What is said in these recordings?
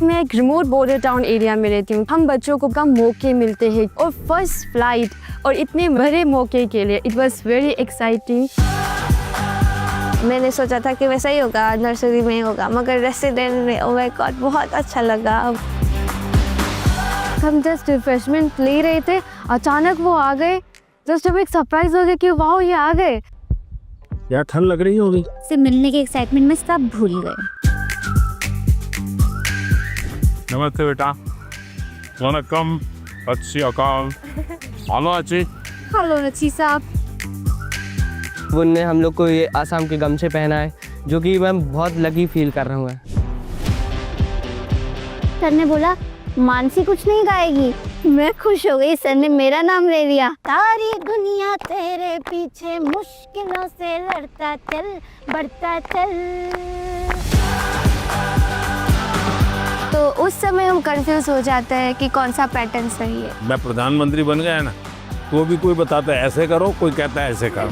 मैं एक remote border town area में रहती हूँ। हम बच्चों को कम मौके मिलते हैं और फर्स्ट फ्लाइट और इतने बड़े मौके के लिए इट वाज वेरी एक्साइटिंग। मैंने सोचा था कि वैसा ही होगा, नर्सरी में होगा, मगर रेसिडेंट में ओह माय गॉड बहुत अच्छा लगा। हम जस्ट रिफ्रेशमेंट ले रहे थे, अचानक वो आ गए। जस्ट हमें एक सरप्राइज हो गया कि वाह ये आ गए। यार ठंड लग रही होगी। से मिलने के एक्साइटमेंट में सब भूल गए। नमस्ते बेटा। वनकम। अच्छी अकाल। हेलो अच्छी। हेलो रची साहब। उनने हम लोग को ये आसाम के गमछे पहना है, जो कि मैं बहुत लकी फील कर रहा हूँ। सर ने बोला मानसी कुछ नहीं गाएगी। मैं खुश हो गई, सर ने मेरा नाम ले लिया। सारी दुनिया तेरे पीछे मुश्किलों से लड़ता चल, बढ़ता चल। तो उस समय हम कंफ्यूज हो जाते हैं कि कौन सा पैटर्न सही है। मैं प्रधानमंत्री बन गया ना, तो भी कोई बताता है ऐसे करो, कोई कहता है ऐसे करो।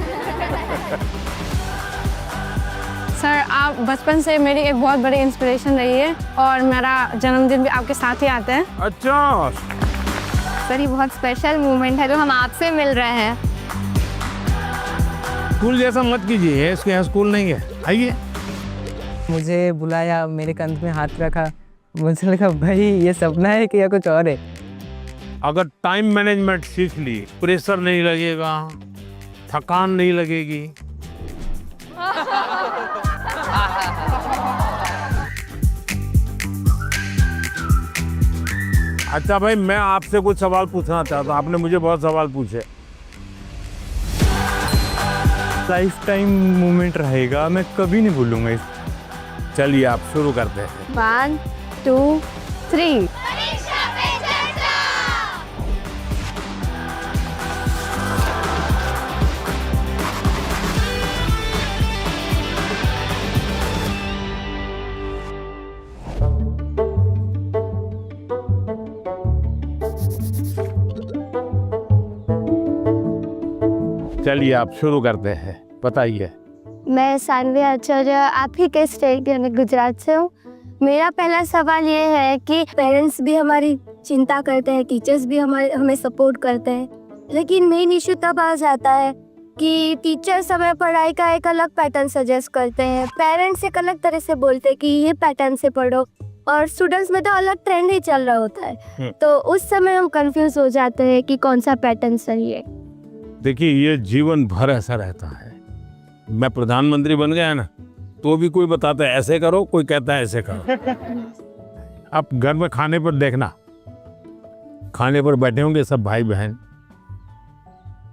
सर आप बचपन से मेरी एक बहुत बड़ी इंस्पिरेशन रही है और मेरा जन्मदिन भी आपके साथ ही आता है। अच्छा सर ये बहुत स्पेशल मोमेंट है जो हम आपसे मिल रहे हैं। स्कूल जैसा मत कीजिए, इसके यहाँ स्कूल नहीं है। आइए। मुझे बुलाया, मेरे कंध में हाथ रखा। मुझे लगा भाई ये सपना है कि या कुछ और है। अगर टाइम मैनेजमेंट सीख ली, प्रेशर नहीं लगेगा, थकान नहीं लगेगी। अच्छा भाई, मैं आपसे कुछ सवाल पूछना चाहता हूँ। आपने मुझे बहुत सवाल पूछे। लाइफ टाइम मोमेंट रहेगा, मैं कभी नहीं भूलूंगा इस। चलिए आप शुरू करते हैं। 1 2 3। चलिए आप शुरू करते हैं, बताइए। मैं सानवी आचार्य आप ही के स्टेट यानी गुजरात से हूँ। मेरा पहला सवाल ये है कि पेरेंट्स भी हमारी चिंता करते हैं, टीचर्स भी हमें सपोर्ट करते हैं, लेकिन मेन इशू तब आ जाता है कि टीचर्स हमें पढ़ाई का एक अलग पैटर्न सजेस्ट करते हैं, पेरेंट्स एक अलग तरह से बोलते हैं कि ये पैटर्न से पढ़ो, और स्टूडेंट्स में तो अलग ट्रेंड ही चल रहा होता है। तो उस समय हम कंफ्यूज हो जाते हैं कि कौन सा पैटर्न सही है। देखिए ये जीवन भर ऐसा रहता है। मैं प्रधानमंत्री बन गया ना, तो भी कोई बताता है ऐसे करो, कोई कहता है ऐसे करो। आप घर में खाने पर देखना, खाने पर बैठे होंगे सब भाई बहन,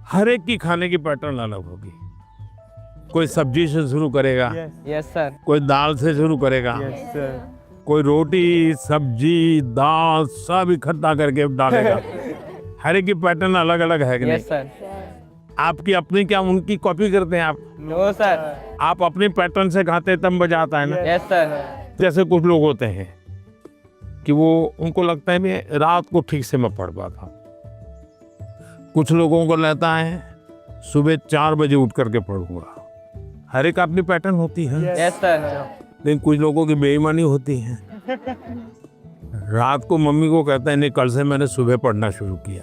हर एक की खाने की पैटर्न अलग होगी। कोई सब्जी से शुरू करेगा, यस सर। कोई दाल से शुरू करेगा, कोई रोटी सब्जी दाल सब इकट्ठा करके डालेगा। हर एक की पैटर्न अलग अलग है कि नहीं? Yes sir. आपकी अपनी क्या उनकी कॉपी करते हैं आप? No sir. आप अपने पैटर्न से खाते हैं तब मजा आता है ना। Yes sir. जैसे कुछ लोग होते हैं कि वो उनको लगता है मैं रात को ठीक से मैं पढ़ पाता। कुछ लोगों को लगता है सुबह 4 बजे उठ करके पढ़ूंगा। हर एक अपनी पैटर्न होती है। Yes sir. लेकिन कुछ लोगों की बेईमानी होती है। रात को मम्मी को कहता है नहीं कल से मैंने सुबह पढ़ना शुरू किया।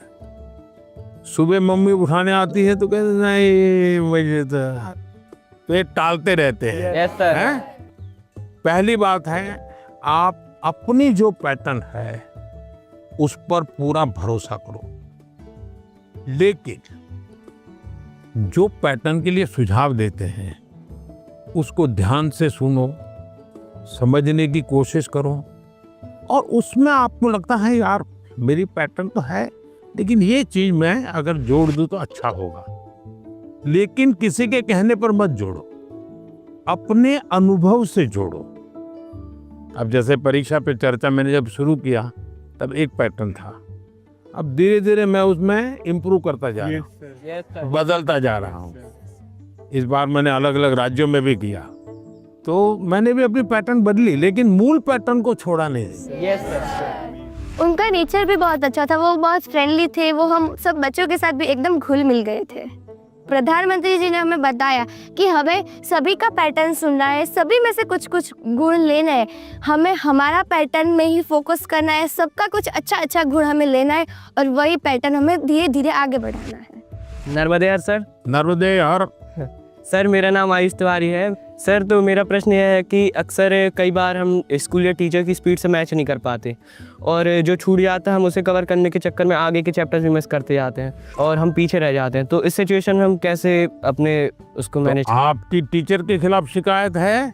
सुबह मम्मी उठाने आती है तो कहते नहीं मुझे तो ये टालते रहते हैं। Yes sir. हैं? पहली बात है आप अपनी जो पैटर्न है उस पर पूरा भरोसा करो, लेकिन जो पैटर्न के लिए सुझाव देते हैं उसको ध्यान से सुनो, समझने की कोशिश करो, और उसमें आपको लगता है यार मेरी पैटर्न तो है लेकिन ये चीज मैं अगर जोड़ दूं तो अच्छा होगा, लेकिन किसी के कहने पर मत जोड़ो, अपने अनुभव से जोड़ो। अब जैसे परीक्षा पे चर्चा मैंने जब शुरू किया तब एक पैटर्न था, अब धीरे धीरे मैं उसमें इम्प्रूव करता जा रहा हूँ, बदलता जा रहा हूँ। इस बार मैंने अलग अलग राज्यों में भी किया तो मैंने भी अपनी पैटर्न बदली, लेकिन मूल पैटर्न को छोड़ा नहीं। Yes sir. उनका नेचर भी बहुत अच्छा था, वो बहुत फ्रेंडली थे, वो हम सब बच्चों के साथ भी एकदम घुल मिल गए थे। प्रधानमंत्री जी ने हमें बताया कि हमें सभी का पैटर्न सुनना है, सभी में से कुछ कुछ गुण लेना है, हमें हमारा पैटर्न में ही फोकस करना है, सबका कुछ अच्छा अच्छा गुण हमें लेना है और वही पैटर्न हमें धीरे धीरे आगे बढ़ाना है। नर्मदे यार सर। नर्मदे और सर मेरा नाम आयुष तिवारी है। सर तो मेरा प्रश्न यह है कि अक्सर कई बार हम स्कूल या टीचर की स्पीड से मैच नहीं कर पाते और जो छूट जाता है हम उसे कवर करने के चक्कर में आगे के चैप्टर्स भी मिस करते जाते हैं और हम पीछे रह जाते हैं। तो इस सिचुएशन में हम कैसे अपने उसको मैनेज। आपकी टीचर के खिलाफ शिकायत है?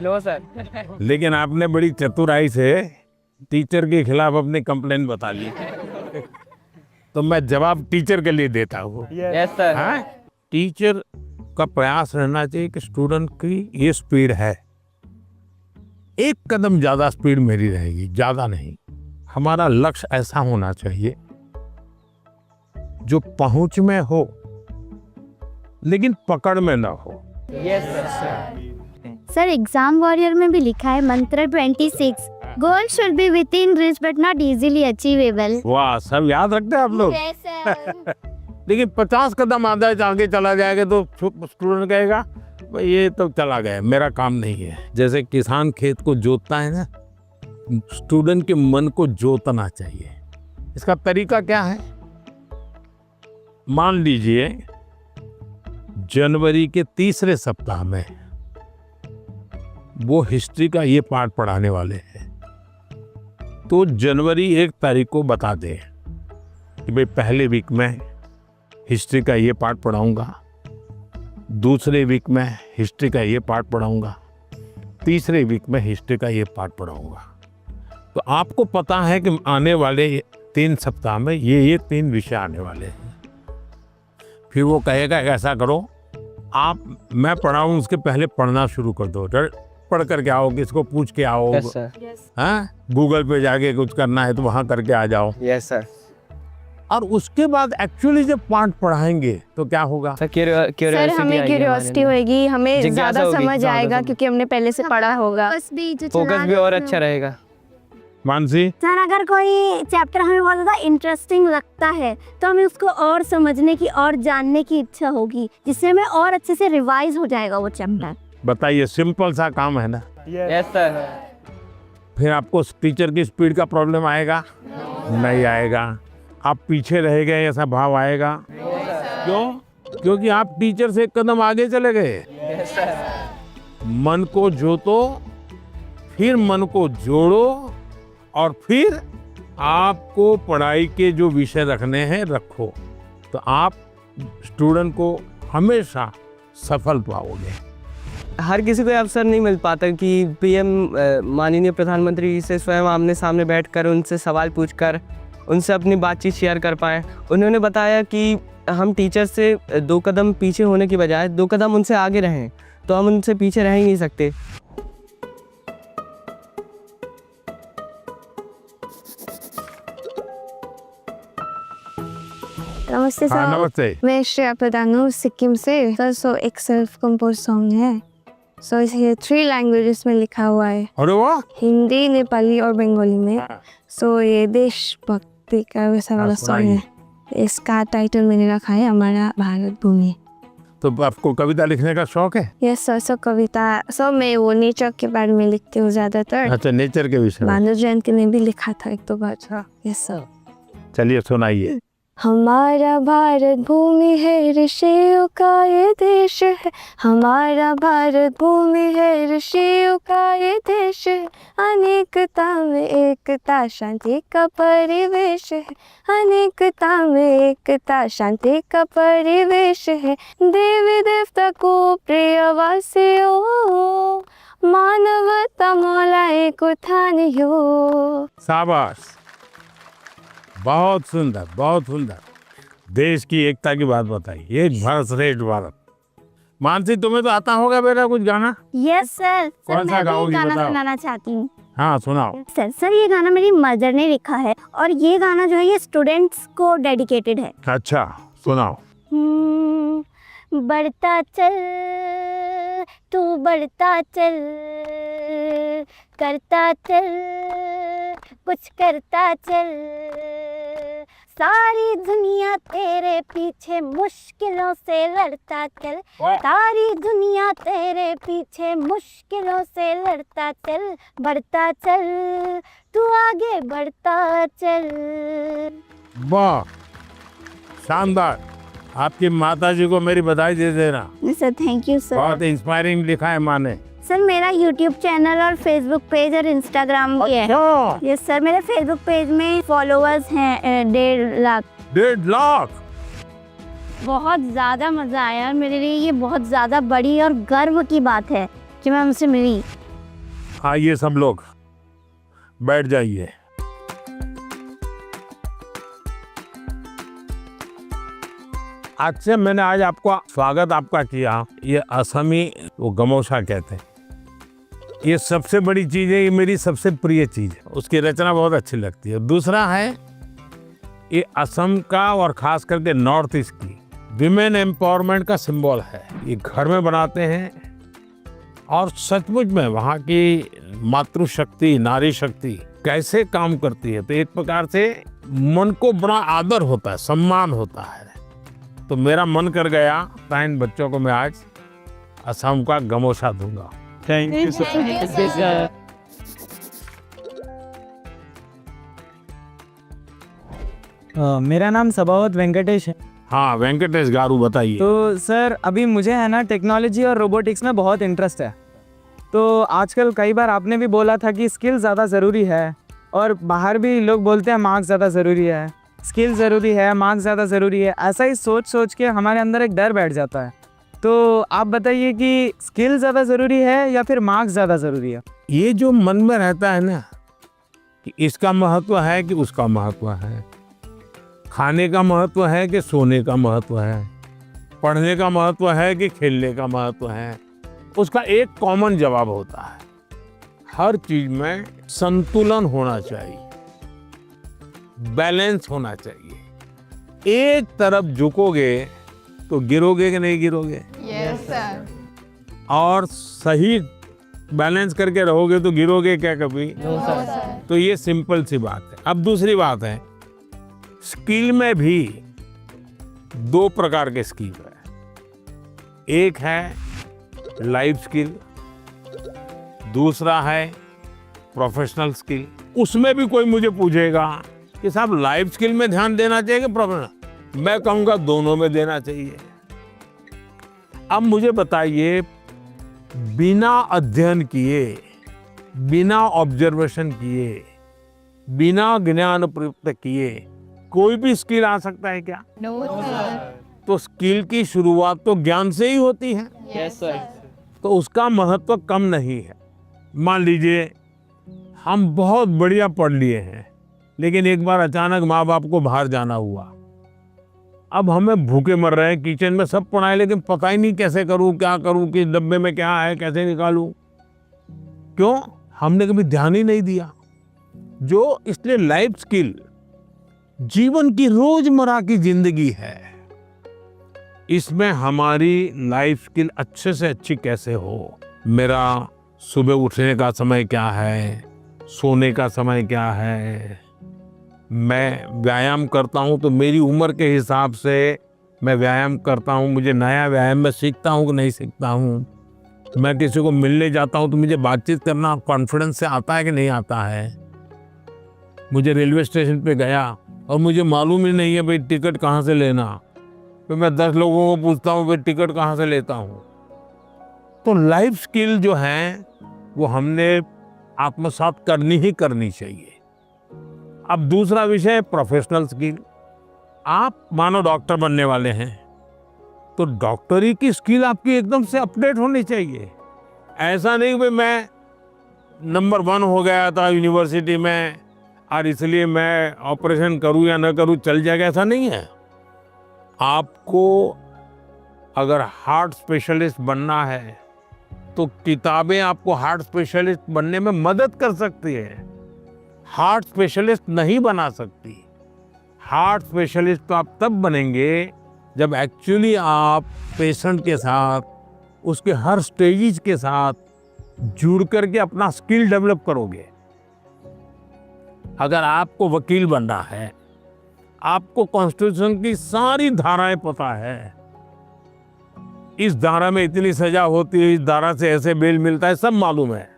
लो सर। लेकिन आपने बड़ी चतुराई से टीचर के खिलाफ अपनी कंप्लेन बता ली। तो मैं जवाब टीचर के लिए देता हूँ। Yes sir. हाँ? टीचर का प्रयास रहना चाहिए कि स्टूडेंट की ये स्पीड है, एक कदम ज्यादा स्पीड मेरी रहेगी, ज्यादा नहीं। हमारा लक्ष्य ऐसा होना चाहिए जो पहुंच में हो लेकिन पकड़ में ना हो। Yes sir. Sir exam warrior में भी लिखा है मंत्र 26, goal should be with in reach but not easily achievable. वाह, सब याद रखते हैं आप लोग। लेकिन 50 कदम आगे चला जाएगा तो स्टूडेंट कहेगा भाई ये तो चला गया, मेरा काम नहीं है। जैसे किसान खेत को जोतता है ना, स्टूडेंट के मन को जोतना चाहिए। इसका तरीका क्या है? मान लीजिए जनवरी के तीसरे सप्ताह में वो हिस्ट्री का ये पाठ पढ़ाने वाले हैं, तो जनवरी 1 तारीख को बता दें कि भाई पहले वीक में हिस्ट्री का ये पार्ट पढ़ाऊंगा, दूसरे वीक में हिस्ट्री का ये पार्ट पढ़ाऊंगा, तीसरे वीक में हिस्ट्री का ये पार्ट पढ़ाऊंगा। तो आपको पता है कि आने वाले 3 सप्ताह में ये 3 विषय आने वाले हैं। फिर वो कहेगा ऐसा करो, आप मैं पढ़ाऊँ उसके पहले पढ़ना शुरू कर दो, पढ़ करके आओ, किसको पूछ के आओ। Yes sir. हाँ, गूगल पे जाके कुछ करना है तो वहाँ करके आ जाओ। Yes sir. और उसके बाद एक्चुअली जब पाठ पढ़ाएंगे तो क्या होगा? सर सर हमें क्यूरियोसिटी होगी, हमें जिज्ञासा ज्यादा होगी, समझ ज्यादा आएगा समझ। क्योंकि हमने पहले से पढ़ा होगा। फोकस भी और अच्छा रहेगा। मानसी, सर अगर कोई चैप्टर हमें बहुत ज़्यादा इंटरेस्टिंग लगता है तो हमें उसको और समझने की और जानने की इच्छा होगी, जिससे हमें और अच्छे से रिवाइज हो जाएगा वो चैप्टर। बताइए, सिंपल सा काम है ना। Yes sir. फिर आपको टीचर की स्पीड का प्रॉब्लम आएगा? नहीं आएगा। आप पीछे रह गए ऐसा भाव आएगा? क्यों? क्योंकि आप टीचर से एक कदम आगे चले गए। मन को जोतो, फिर मन को जोड़ो और फिर आपको पढ़ाई के जो विषय रखने हैं रखो, तो आप स्टूडेंट को हमेशा सफल पाओगे। हर किसी को अवसर नहीं मिल पाता कि पीएम माननीय प्रधानमंत्री से स्वयं आमने सामने बैठकर उनसे सवाल पूछकर उनसे अपनी बातचीत शेयर कर पाएँ। उन्होंने बताया कि हम टीचर से 2 कदम पीछे होने की बजाय 2 कदम उनसे आगे रहें, तो हम उनसे पीछे रह ही नहीं सकते। नमस्ते हाँ, सर। नमस्ते। मैं श्रेया प्रधान हूँ सिक्किम से। सर सो एक सेल्फ कंपोज सॉन्ग है, सो ये 3 लैंग्वेजेस में लिखा हुआ है, अरे वाह। हिंदी, नेपाली और बंगाली में। सो ये देशभक्ति का वैसा वाला सॉन्ग है। इसका टाइटल मैंने रखा है हमारा भारत भूमि। तो आपको कविता लिखने का शौक है? Yes sir. सो कविता सब मैं वो नेचर के बारे में लिखती हूँ ज्यादातर। अच्छा, नेचर के विषय में। भानु जयंती ने भी लिखा था 1-2 बार। Yes sir. चलिए सुनाइए। हमारा भारत भूमि है, ऋषियों का ये देश है। हमारा भारत भूमि है, ऋषियों का ये देश है। अनेकता में एकता, शांति का परिवेश है। अनेकता में एकता, शांति का परिवेश है। देवी देवता को प्रिय वासियों, मानवता मौला एक उठानियो। शाबाश, बहुत सुंदर, बहुत सुंदर। देश की एकता की बात बताई। एक भारत श्रेष्ठ भारत। मानसी, तुम्हें तो आता होगा बेटा कुछ गाना? Yes sir. कौन सा मैं भी गाओगी, गाना बताओ। सुनाना चाहती हूँ। हाँ, सुनाओ। सर ये गाना मेरी मदर ने लिखा है और ये गाना जो है ये स्टूडेंट्स को डेडिकेटेड है। अच्छा, सुनाओ। बढ़ता चल तू बढ़ता चल, करता चल कुछ करता चल, सारी दुनिया तेरे पीछे मुश्किलों से लड़ता चल, सारी दुनिया तेरे पीछे मुश्किलों से लड़ता चल, बढ़ता चल, तू आगे बढ़ता चल। वाह, शानदार। आपकी माता जी को मेरी बधाई दे देना। Sir thank you sir. बहुत इंस्पायरिंग लिखा है माँ ने। सर मेरा यूट्यूब चैनल और फेसबुक पेज और इंस्टाग्राम भी है। यस सर, मेरे फेसबुक पेज में फॉलोअर्स हैं 1.5 लाख। 1.5 लाख। बहुत ज़्यादा मज़ा आया और मेरे लिए ये बहुत ज़्यादा बड़ी और गर्व की बात है कि मैं उनसे मिली। आइए सब लोग बैठ जाइए। आज से मैंने आज आपका स्वागत आपका किया। ये असमी वो गमोशा कहते हैं। ये सबसे बड़ी चीज़ है, ये मेरी सबसे प्रिय चीज़ है। उसकी रचना बहुत अच्छी लगती है। दूसरा है ये असम का और खास करके नॉर्थ ईस्ट की विमेन एम्पावरमेंट का सिंबल है। ये घर में बनाते हैं और सचमुच में वहाँ की मातृशक्ति, नारी शक्ति कैसे काम करती है, तो एक प्रकार से मन को बड़ा आदर होता है, सम्मान होता है। तो मेरा मन कर गया, तो इन बच्चों को मैं आज असम का गमोशा दूंगा। Thank you sir. मेरा नाम सबावत वेंकटेश है। हाँ वेंकटेश गारू, बताइए। तो सर अभी मुझे है ना टेक्नोलॉजी और रोबोटिक्स में बहुत इंटरेस्ट है। तो आजकल कई बार आपने भी बोला था कि स्किल ज़्यादा ज़रूरी है, और बाहर भी लोग बोलते हैं मार्क्स ज़्यादा ज़रूरी है, स्किल ज़रूरी है, मार्क्स ज़्यादा ज़रूरी है। ऐसा ही सोच सोच के हमारे अंदर एक डर बैठ जाता है। तो आप बताइए कि स्किल ज़्यादा ज़रूरी है या फिर मार्क्स ज़्यादा ज़रूरी है? ये जो मन में रहता है ना कि इसका महत्व है कि उसका महत्व है, खाने का महत्व है कि सोने का महत्व है, पढ़ने का महत्व है कि खेलने का महत्व है, उसका एक कॉमन जवाब होता है, हर चीज में संतुलन होना चाहिए, बैलेंस होना चाहिए। एक तरफ झुकोगे तो गिरोगे कि नहीं गिरोगे? Yes sir. और सही बैलेंस करके रहोगे तो गिरोगे क्या कभी? No sir. तो ये सिंपल सी बात है। अब दूसरी बात है, स्किल में भी 2 प्रकार के स्किल है। एक है लाइफ स्किल, दूसरा है प्रोफेशनल स्किल। उसमें भी कोई मुझे पूछेगा कि साहब लाइफ स्किल में ध्यान देना चाहिए कि प्रोफेशनल, मैं कहूँगा दोनों में देना चाहिए। अब मुझे बताइए, बिना अध्ययन किए, बिना ऑब्जर्वेशन किए, बिना ज्ञान प्राप्त किए कोई भी स्किल आ सकता है क्या? No sir. तो स्किल की शुरुआत तो ज्ञान से ही होती है। Yes sir. तो उसका महत्व कम नहीं है। मान लीजिए हम बहुत बढ़िया पढ़ लिए हैं, लेकिन एक बार अचानक माँ बाप को बाहर जाना हुआ। अब हमें भूखे मर रहे हैं, किचन में सब पड़ा है, लेकिन पता ही नहीं कैसे करूं, क्या करूं, कि डब्बे में क्या है, कैसे निकालूं। क्यों? हमने कभी ध्यान ही नहीं दिया। जो इसलिए लाइफ स्किल जीवन की रोजमर्रा की जिंदगी है, इसमें हमारी लाइफ स्किल अच्छे से अच्छी कैसे हो। मेरा सुबह उठने का समय क्या है, सोने का समय क्या है, मैं व्यायाम करता हूँ तो मेरी उम्र के हिसाब से मैं व्यायाम करता हूँ, मुझे नया व्यायाम मैं सीखता हूँ कि नहीं सीखता हूँ। मैं किसी को मिलने जाता हूँ तो मुझे बातचीत करना कॉन्फिडेंस से आता है कि नहीं आता है। मुझे रेलवे स्टेशन पे गया और मुझे मालूम ही नहीं है भाई टिकट कहाँ से लेना, तो मैं 10 लोगों को पूछता हूँ भाई टिकट कहाँ से लेता हूँ। तो लाइफ स्किल जो है वो हमने आत्मसात करनी ही करनी चाहिए। अब दूसरा विषय है प्रोफेशनल स्किल। आप मानो डॉक्टर बनने वाले हैं, तो डॉक्टरी की स्किल आपकी एकदम से अपडेट होनी चाहिए। ऐसा नहीं कि मैं नंबर 1 हो गया था यूनिवर्सिटी में और इसलिए मैं ऑपरेशन करूं या ना करूं चल जाएगा, ऐसा नहीं है। आपको अगर हार्ट स्पेशलिस्ट बनना है तो किताबें आपको हार्ट स्पेशलिस्ट बनने में मदद कर सकती है, हार्ट स्पेशलिस्ट नहीं बना सकती। हार्ट स्पेशलिस्ट तो आप तब बनेंगे जब एक्चुअली आप पेशेंट के साथ, उसके हर स्टेज के साथ जुड़ करके अपना स्किल डेवलप करोगे। अगर आपको वकील बनना है आपको कॉन्स्टिट्यूशन की सारी धाराएं पता है, इस धारा में इतनी सजा होती है, इस धारा से ऐसे बेल मिलता है, सब मालूम है।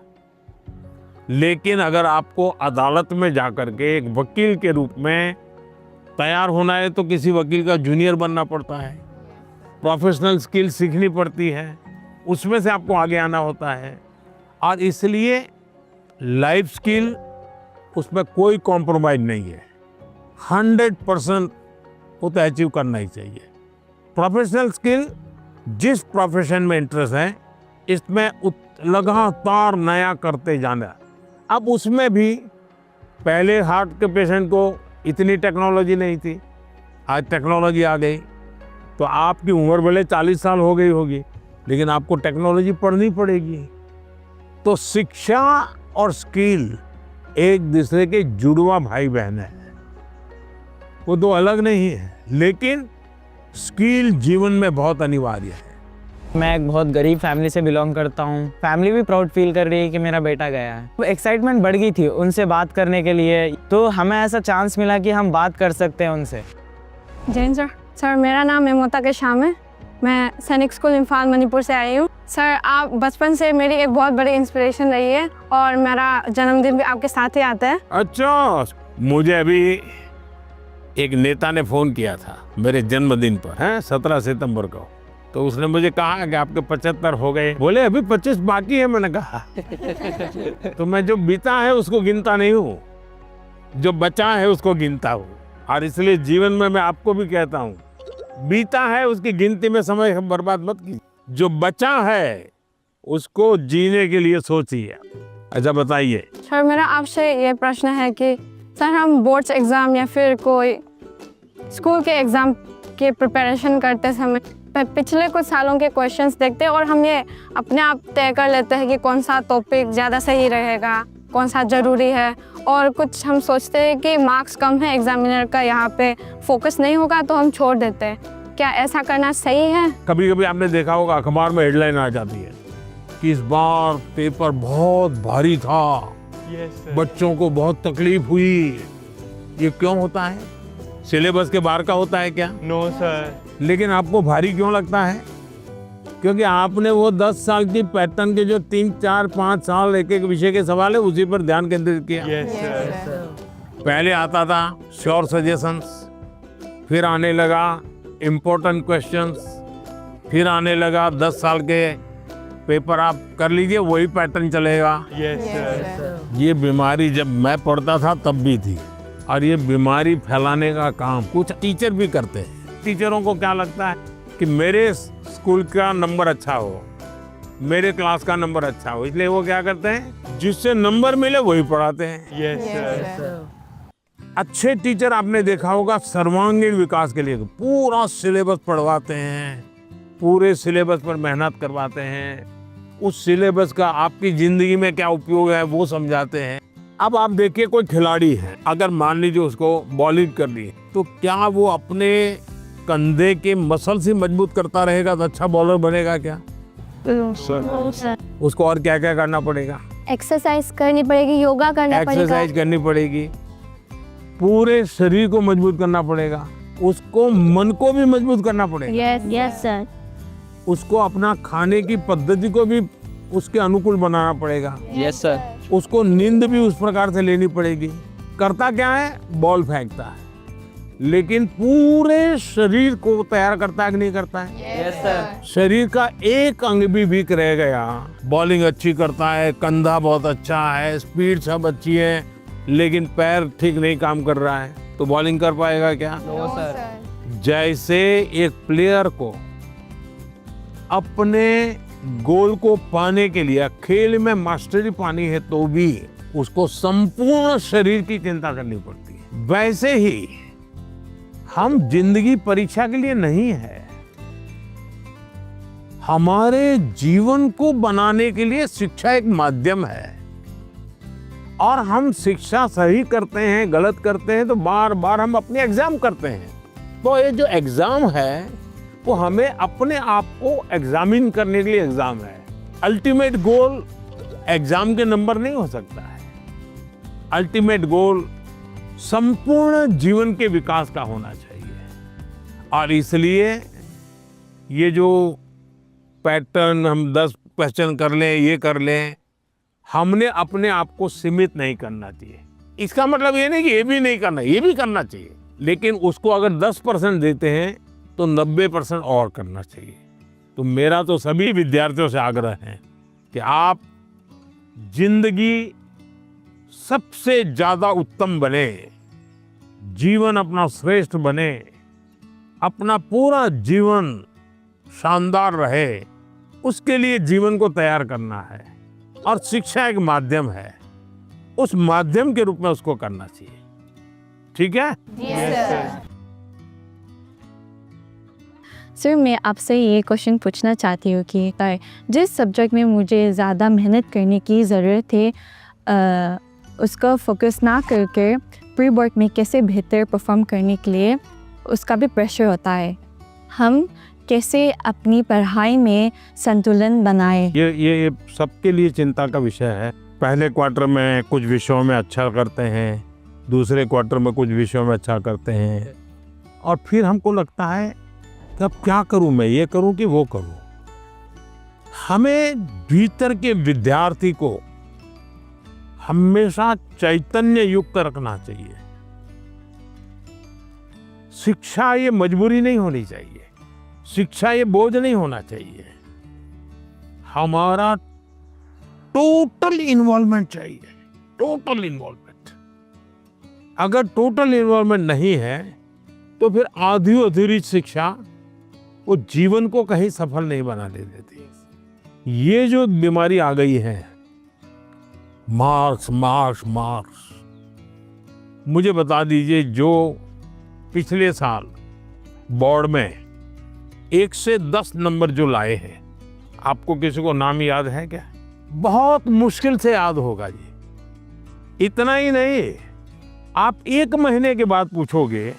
लेकिन अगर आपको अदालत में जाकर के एक वकील के रूप में तैयार होना है तो किसी वकील का जूनियर बनना पड़ता है, प्रोफेशनल स्किल सीखनी पड़ती है, उसमें से आपको आगे आना होता है। और इसलिए लाइफ स्किल, उसमें कोई कॉम्प्रोमाइज नहीं है, 100% वो तो अचीव करना ही चाहिए। प्रोफेशनल स्किल, जिस प्रोफेशन में इंटरेस्ट है, इसमें लगातार नया करते जाना। अब उसमें भी पहले हार्ट के पेशेंट को इतनी टेक्नोलॉजी नहीं थी, आज टेक्नोलॉजी आ गई, तो आपकी उम्र भले 40 साल हो गई होगी, लेकिन आपको टेक्नोलॉजी पढ़नी पड़ेगी। तो शिक्षा और स्किल एक दूसरे के जुड़वा भाई बहन है, वो दो अलग नहीं है, लेकिन स्किल जीवन में बहुत अनिवार्य है। मैं एक बहुत गरीब फैमिली से बिलोंग करता हूँ। फैमिली भी प्राउड फील कर रही है कि मेरा बेटा गया है। वो एक्साइटमेंट बढ़ गई थी उनसे बात करने के लिए, तो हमें ऐसा चांस मिला कि हम बात कर सकते हैं उनसे। जैन सर, मेरा नाम हेमोता के शाम है, मैं सैनिक स्कूल इम्फाल मणिपुर से आई हूँ। सर, आप बचपन से मेरी एक बहुत बड़ी इंस्पिरेशन रही है और मेरा जन्मदिन भी आपके साथ ही आता है। अच्छा, मुझे अभी एक नेता ने फोन किया था मेरे जन्मदिन पर, है 17 सितंबर को, तो उसने मुझे कहा कि आपके 75 हो गए, बोले अभी 25 बाकी है। मैंने कहा तो मैं जो बीता है उसको गिनता नहीं हूँ, जो बचा है उसको गिनता हूँ। और इसलिए जीवन में मैं आपको भी कहता हूँ, बीता है उसकी गिनती में समय बर्बाद मत कीजिए, जो बचा है उसको जीने के लिए सोचिए। अच्छा बताइए सर, मेरा आपसे ये प्रश्न है कि सर, हम बोर्ड्स एग्ज़ाम या फिर कोई स्कूल के एग्ज़ाम की प्रिपरेशन करते समय पिछले कुछ सालों के क्वेश्चंस देखते हैं और हम ये अपने आप तय कर लेते हैं कि कौन सा टॉपिक ज़्यादा सही रहेगा, कौन सा ज़रूरी है, और कुछ हम सोचते हैं कि मार्क्स कम है, एग्जामिनर का यहाँ पे फोकस नहीं होगा, तो हम छोड़ देते हैं। क्या ऐसा करना सही है? कभी कभी आपने देखा होगा अखबार में हेडलाइन आ जाती है कि इस बार पेपर बहुत भारी था, बच्चों को बहुत तकलीफ हुई। ये क्यों होता है? सिलेबस के बाहर का होता है क्या? No sir. लेकिन आपको भारी क्यों लगता है? क्योंकि आपने वो 10 साल की पैटर्न के जो 3, 4, 5 साल एक एक विषय के सवाल है उसी पर ध्यान केंद्रित किया। पहले आता था श्योर सजेशंस, फिर आने लगा इम्पोर्टेंट क्वेश्चंस, फिर आने लगा 10 साल के पेपर आप कर लीजिए, वही पैटर्न चलेगा। ये बीमारी जब मैं पढ़ता था तब भी थी, और ये बीमारी फैलाने का काम कुछ टीचर भी करते हैं। टीचरों को क्या लगता है कि मेरे स्कूल का नंबर अच्छा हो, मेरे क्लास का नंबर अच्छा हो, इसलिए वो क्या करते हैं, जिससे नंबर मिले वही पढ़ाते हैं। अच्छे टीचर आपने देखा होगा सर्वांगीण विकास के लिए पूरा सिलेबस पढ़वाते हैं, पूरे सिलेबस पर मेहनत करवाते हैं, उस सिलेबस का आपकी जिंदगी में क्या उपयोग है वो समझाते हैं। अब आप देखिए कोई खिलाड़ी है, अगर मान लीजिए उसको बॉलिंग करनी है, तो क्या वो अपने कंधे के मसल से मजबूत करता रहेगा तो अच्छा बॉलर बनेगा क्या? उसको और क्या क्या करना पड़ेगा? एक्सरसाइज करनी पड़ेगी, योगा करना पड़ेगा, एक्सरसाइज करनी पड़ेगी, पूरे शरीर को मजबूत करना पड़ेगा, उसको मन को भी मजबूत करना पड़ेगा। Yes sir. उसको अपना खाने की पद्धति को भी उसके अनुकूल बनाना पड़ेगा। Yes sir. उसको नींद भी उस प्रकार से लेनी पड़ेगी। करता क्या है? बॉल फेंकता है, लेकिन पूरे शरीर को तैयार करता है कि नहीं करता है? Yes sir. शरीर का एक अंग भी वीक रह गया, बॉलिंग अच्छी करता है, कंधा बहुत अच्छा है, स्पीड सब अच्छी है, लेकिन पैर ठीक नहीं काम कर रहा है, तो बॉलिंग कर पाएगा क्या? No sir. जैसे एक प्लेयर को अपने गोल को पाने के लिए खेल में मास्टरी पानी है तो भी उसको संपूर्ण शरीर की चिंता करनी पड़ती है। वैसे ही हम जिंदगी परीक्षा के लिए नहीं है, हमारे जीवन को बनाने के लिए शिक्षा एक माध्यम है। और हम शिक्षा सही करते हैं, गलत करते हैं तो बार बार हम अपने एग्जाम करते हैं। तो ये जो एग्जाम है वो हमें अपने आप को एग्जामिन करने के लिए एग्जाम है। अल्टीमेट गोल एग्जाम के नंबर नहीं हो सकता है। अल्टीमेट गोल संपूर्ण जीवन के विकास का होना चाहिए। और इसलिए ये जो पैटर्न हम 10 क्वेश्चन कर लें, ये कर लें, हमने अपने आप को सीमित नहीं करना चाहिए। इसका मतलब ये नहीं कि ये भी नहीं करना, ये भी करना चाहिए, लेकिन उसको अगर 10% देते हैं तो 90% और करना चाहिए। तो मेरा तो सभी विद्यार्थियों से आग्रह है कि आप जिंदगी सबसे ज्यादा उत्तम बने, जीवन अपना श्रेष्ठ बने, अपना पूरा जीवन शानदार रहे, उसके लिए जीवन को तैयार करना है। और शिक्षा एक माध्यम है, उस माध्यम के रूप में उसको करना चाहिए। ठीक है? सर, मैं आपसे ये क्वेश्चन पूछना चाहती हूँ कि जिस सब्जेक्ट में मुझे ज़्यादा मेहनत करने की ज़रूरत है, उसका फोकस ना करके प्री बोर्ड में कैसे बेहतर परफॉर्म करने के लिए उसका भी प्रेशर होता है। हम कैसे अपनी पढ़ाई में संतुलन बनाएं? ये सबके लिए चिंता का विषय है। पहले क्वार्टर में कुछ विषयों में अच्छा करते हैं, दूसरे क्वार्टर में कुछ विषयों में अच्छा करते हैं, और फिर हमको लगता है कि अब क्या करूं, मैं ये करूं कि वो करूं। हमें भीतर के विद्यार्थी को हमेशा चैतन्य युक्त रखना चाहिए। शिक्षा ये मजबूरी नहीं होनी चाहिए, शिक्षा ये बोझ नहीं होना चाहिए। हमारा टोटल इन्वॉल्वमेंट चाहिए, टोटल इन्वॉल्वमेंट। अगर टोटल इन्वॉल्वमेंट नहीं है तो फिर आधी अधूरी शिक्षा वो जीवन को कहीं सफल नहीं बना दे देती। ये जो बीमारी आ गई है, मार्क्स मार्क्स मार्क्स, मुझे बता दीजिए, जो पिछले साल बोर्ड में 1 से 10 नंबर जो लाए हैं, आपको किसी को नाम याद है क्या? बहुत मुश्किल से याद होगा जी। इतना ही नहीं, आप 1 महीने के बाद पूछोगे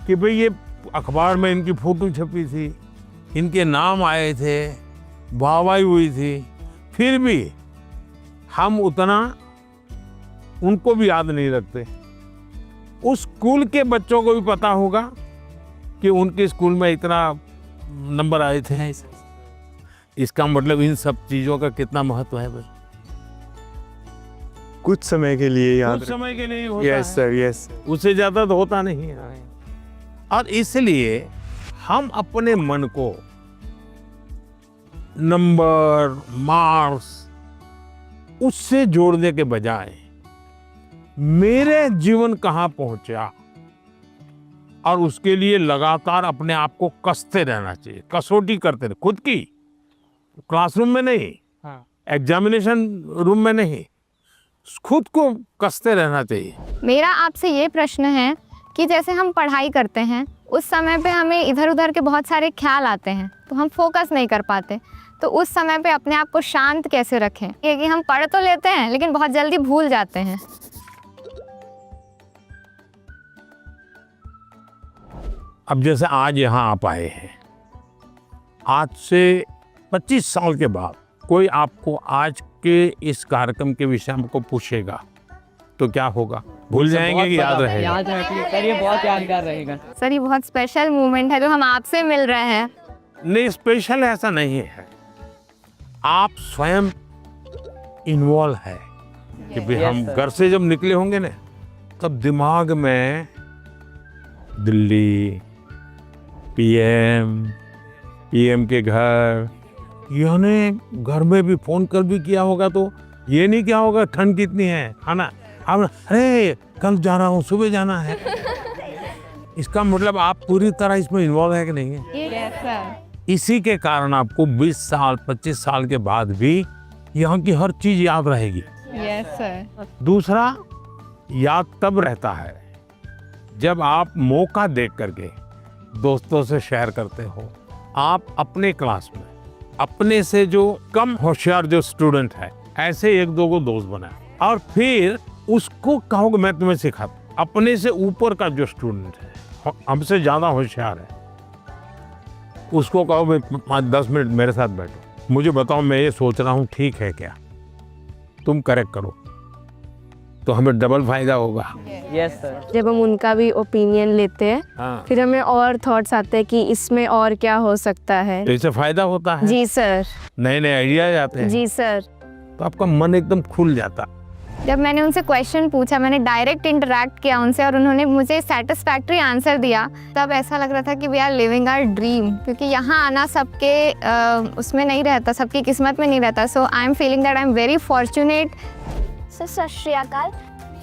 कि भाई ये अखबार में इनकी फोटो छपी थी, इनके नाम आए थे, वाहवाही हुई थी, फिर भी हम उतना उनको भी याद नहीं रखते। उस स्कूल के बच्चों को भी पता होगा कि उनके स्कूल में इतना नंबर आए थे। इसका मतलब इन सब चीजों का कितना महत्व है। कुछ समय के लिए याद, कुछ समय के लिए होता यस है। Sir, yes. उससे ज्यादा तो होता नहीं है। और इसलिए हम अपने मन को नंबर, मार्क्स, उससे जोड़ने के बजाय मेरे जीवन कहाँ पहुंचा, और उसके लिए लगातार अपने आप को कसते रहना चाहिए, कसौटी करते रहे, खुद की, क्लासरूम में नहीं, एग्जामिनेशन रूम में नहीं, खुद को कसते रहना चाहिए। मेरा आपसे ये प्रश्न है कि जैसे हम पढ़ाई करते हैं, उस समय पे हमें इधर उधर के बहुत सारे ख्याल आते हैं, तो हम फोकस नहीं कर पाते। तो उस समय पे अपने आप को शांत कैसे रखें? क्योंकि हम पढ़ तो लेते हैं लेकिन बहुत जल्दी भूल जाते हैं। अब जैसे आज यहाँ आप आए हैं, आज से 25 साल के बाद कोई आपको आज के इस कार्यक्रम के विषय में को पूछेगा तो क्या होगा? भूल जाएंगे कि याद रहेगा? याद रहेगा सर, ये बहुत यादगार रहेगा। सर, ये बहुत स्पेशल मोमेंट है जो हम आपसे मिल रहे हैं। नहीं, स्पेशल ऐसा नहीं है, आप स्वयं इन्वॉल्व है कि भाई हम घर से जब निकले होंगे ना, तब दिमाग में दिल्ली, पीएम के घर, यानी घर में भी फोन कर भी किया होगा, तो ये नहीं क्या होगा ठंड कितनी है ना, अब अरे कल जा रहा हूँ, सुबह जाना है। इसका मतलब आप पूरी तरह इसमें इन्वॉल्व है कि नहीं है? Yes sir. इसी के कारण आपको 20 साल 25 साल के बाद भी यहाँ की हर चीज याद रहेगी। Yes sir. दूसरा, याद तब रहता है जब आप मौका देख करके दोस्तों से शेयर करते हो। आप अपने क्लास में अपने से जो कम होशियार जो स्टूडेंट है, ऐसे 1-2 को दोस्त बनाए और फिर उसको कहोगे मैं तुम्हें सिखाता। अपने से ऊपर का जो स्टूडेंट है, हमसे ज्यादा होशियार है, उसको कहो भाई 5-10 मिनट मेरे साथ बैठो, मुझे बताओ मैं ये सोच रहा हूँ ठीक है क्या, तुम करेक्ट करो, तो हमें डबल फायदा होगा। Yes sir. जब हम उनका भी ओपिनियन लेते हैं हाँ, फिर हमें और थॉट्स आते हैं कि इसमें और क्या हो सकता है। तो इससे फायदा होता है, जी सर। नए नए आइडियाज आते हैं, जी सर। तो आपका मन एकदम खुल जाता। जब मैंने उनसे क्वेश्चन पूछा, मैंने डायरेक्ट इंटरेक्ट किया उनसे और उन्होंने मुझे सेटिस्फैक्ट्री आंसर दिया, तब ऐसा लग रहा था कि we are living our dream, क्योंकि यहाँ आना सबके उसमें नहीं रहता, सबकी किस्मत में नहीं रहता। So I am feeling that I am very fortunate. Sir Sat Sri अकाल।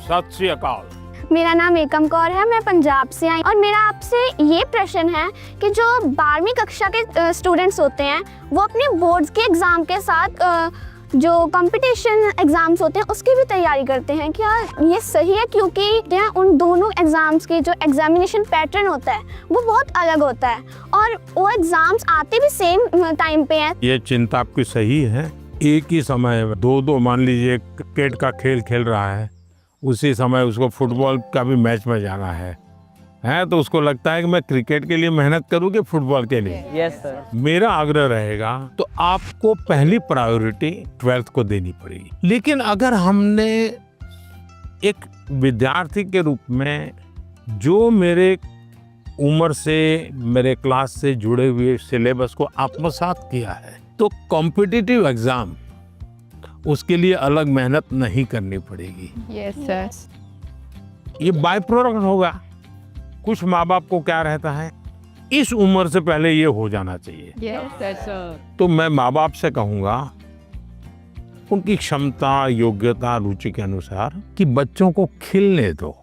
सत श्री अकाल। मेरा नाम एकम कौर है, मैं पंजाब से आई और मेरा आपसे ये प्रश्न है कि जो 12वीं कक्षा के स्टूडेंट्स होते हैं वो अपने बोर्ड्स के एग्ज़ाम के साथ जो कंपटीशन एग्ज़ाम्स होते हैं उसकी भी तैयारी करते हैं, क्या ये सही है? क्योंकि उन दोनों एग्ज़ाम्स के जो एग्जामिनेशन पैटर्न होता है वो बहुत अलग होता है और वो एग्ज़ाम्स आते भी सेम टाइम पे हैं। ये चिंता आपकी सही है। एक ही समय में दो मान लीजिए क्रिकेट का खेल खेल रहा है, उसी समय उसको फुटबॉल का भी मैच में जाना है तो उसको लगता है कि मैं क्रिकेट के लिए मेहनत करूँ कि फुटबॉल के लिए। Yes sir. मेरा आग्रह रहेगा तो आपको पहली प्रायोरिटी 12th को देनी पड़ेगी। लेकिन अगर हमने एक विद्यार्थी के रूप में जो मेरे उम्र से, मेरे क्लास से जुड़े हुए सिलेबस को आत्मसात किया है, तो कॉम्पिटिटिव एग्जाम उसके लिए अलग मेहनत नहीं करनी पड़ेगी। Yes sir. ये बाय प्रोडक्ट होगा। कुछ माँ बाप को क्या रहता है, इस उम्र से पहले ये हो जाना चाहिए। Yes sir. तो मैं माँ बाप से कहूँगा उनकी क्षमता, योग्यता, रुचि के अनुसार कि बच्चों को खिलने दो।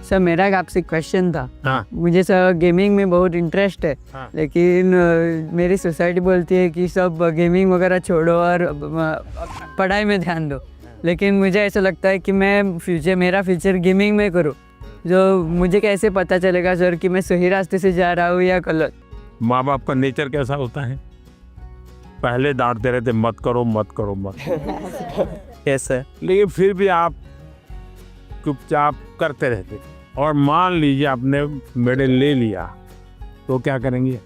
सर मेरा एक आपसे क्वेश्चन था। हाँ। मुझे सर गेमिंग में बहुत इंटरेस्ट है। हाँ। लेकिन मेरी सोसाइटी बोलती है कि सब गेमिंग वगैरह छोड़ो और पढ़ाई में ध्यान दो, लेकिन मुझे ऐसा लगता है कि मेरा फ्यूचर गेमिंग में करूँ। जो मुझे कैसे पता चलेगा सर कि मैं सही रास्ते से जा रहा हूँ या गलत? माँ बाप का नेचर कैसा होता है, पहले डांटते रहते मत करो मत करो मत। Yes sir. लेकिन फिर भी आप चुपचाप करते रहते, और मान लीजिए आपने मेडल ले लिया तो क्या करेंगे?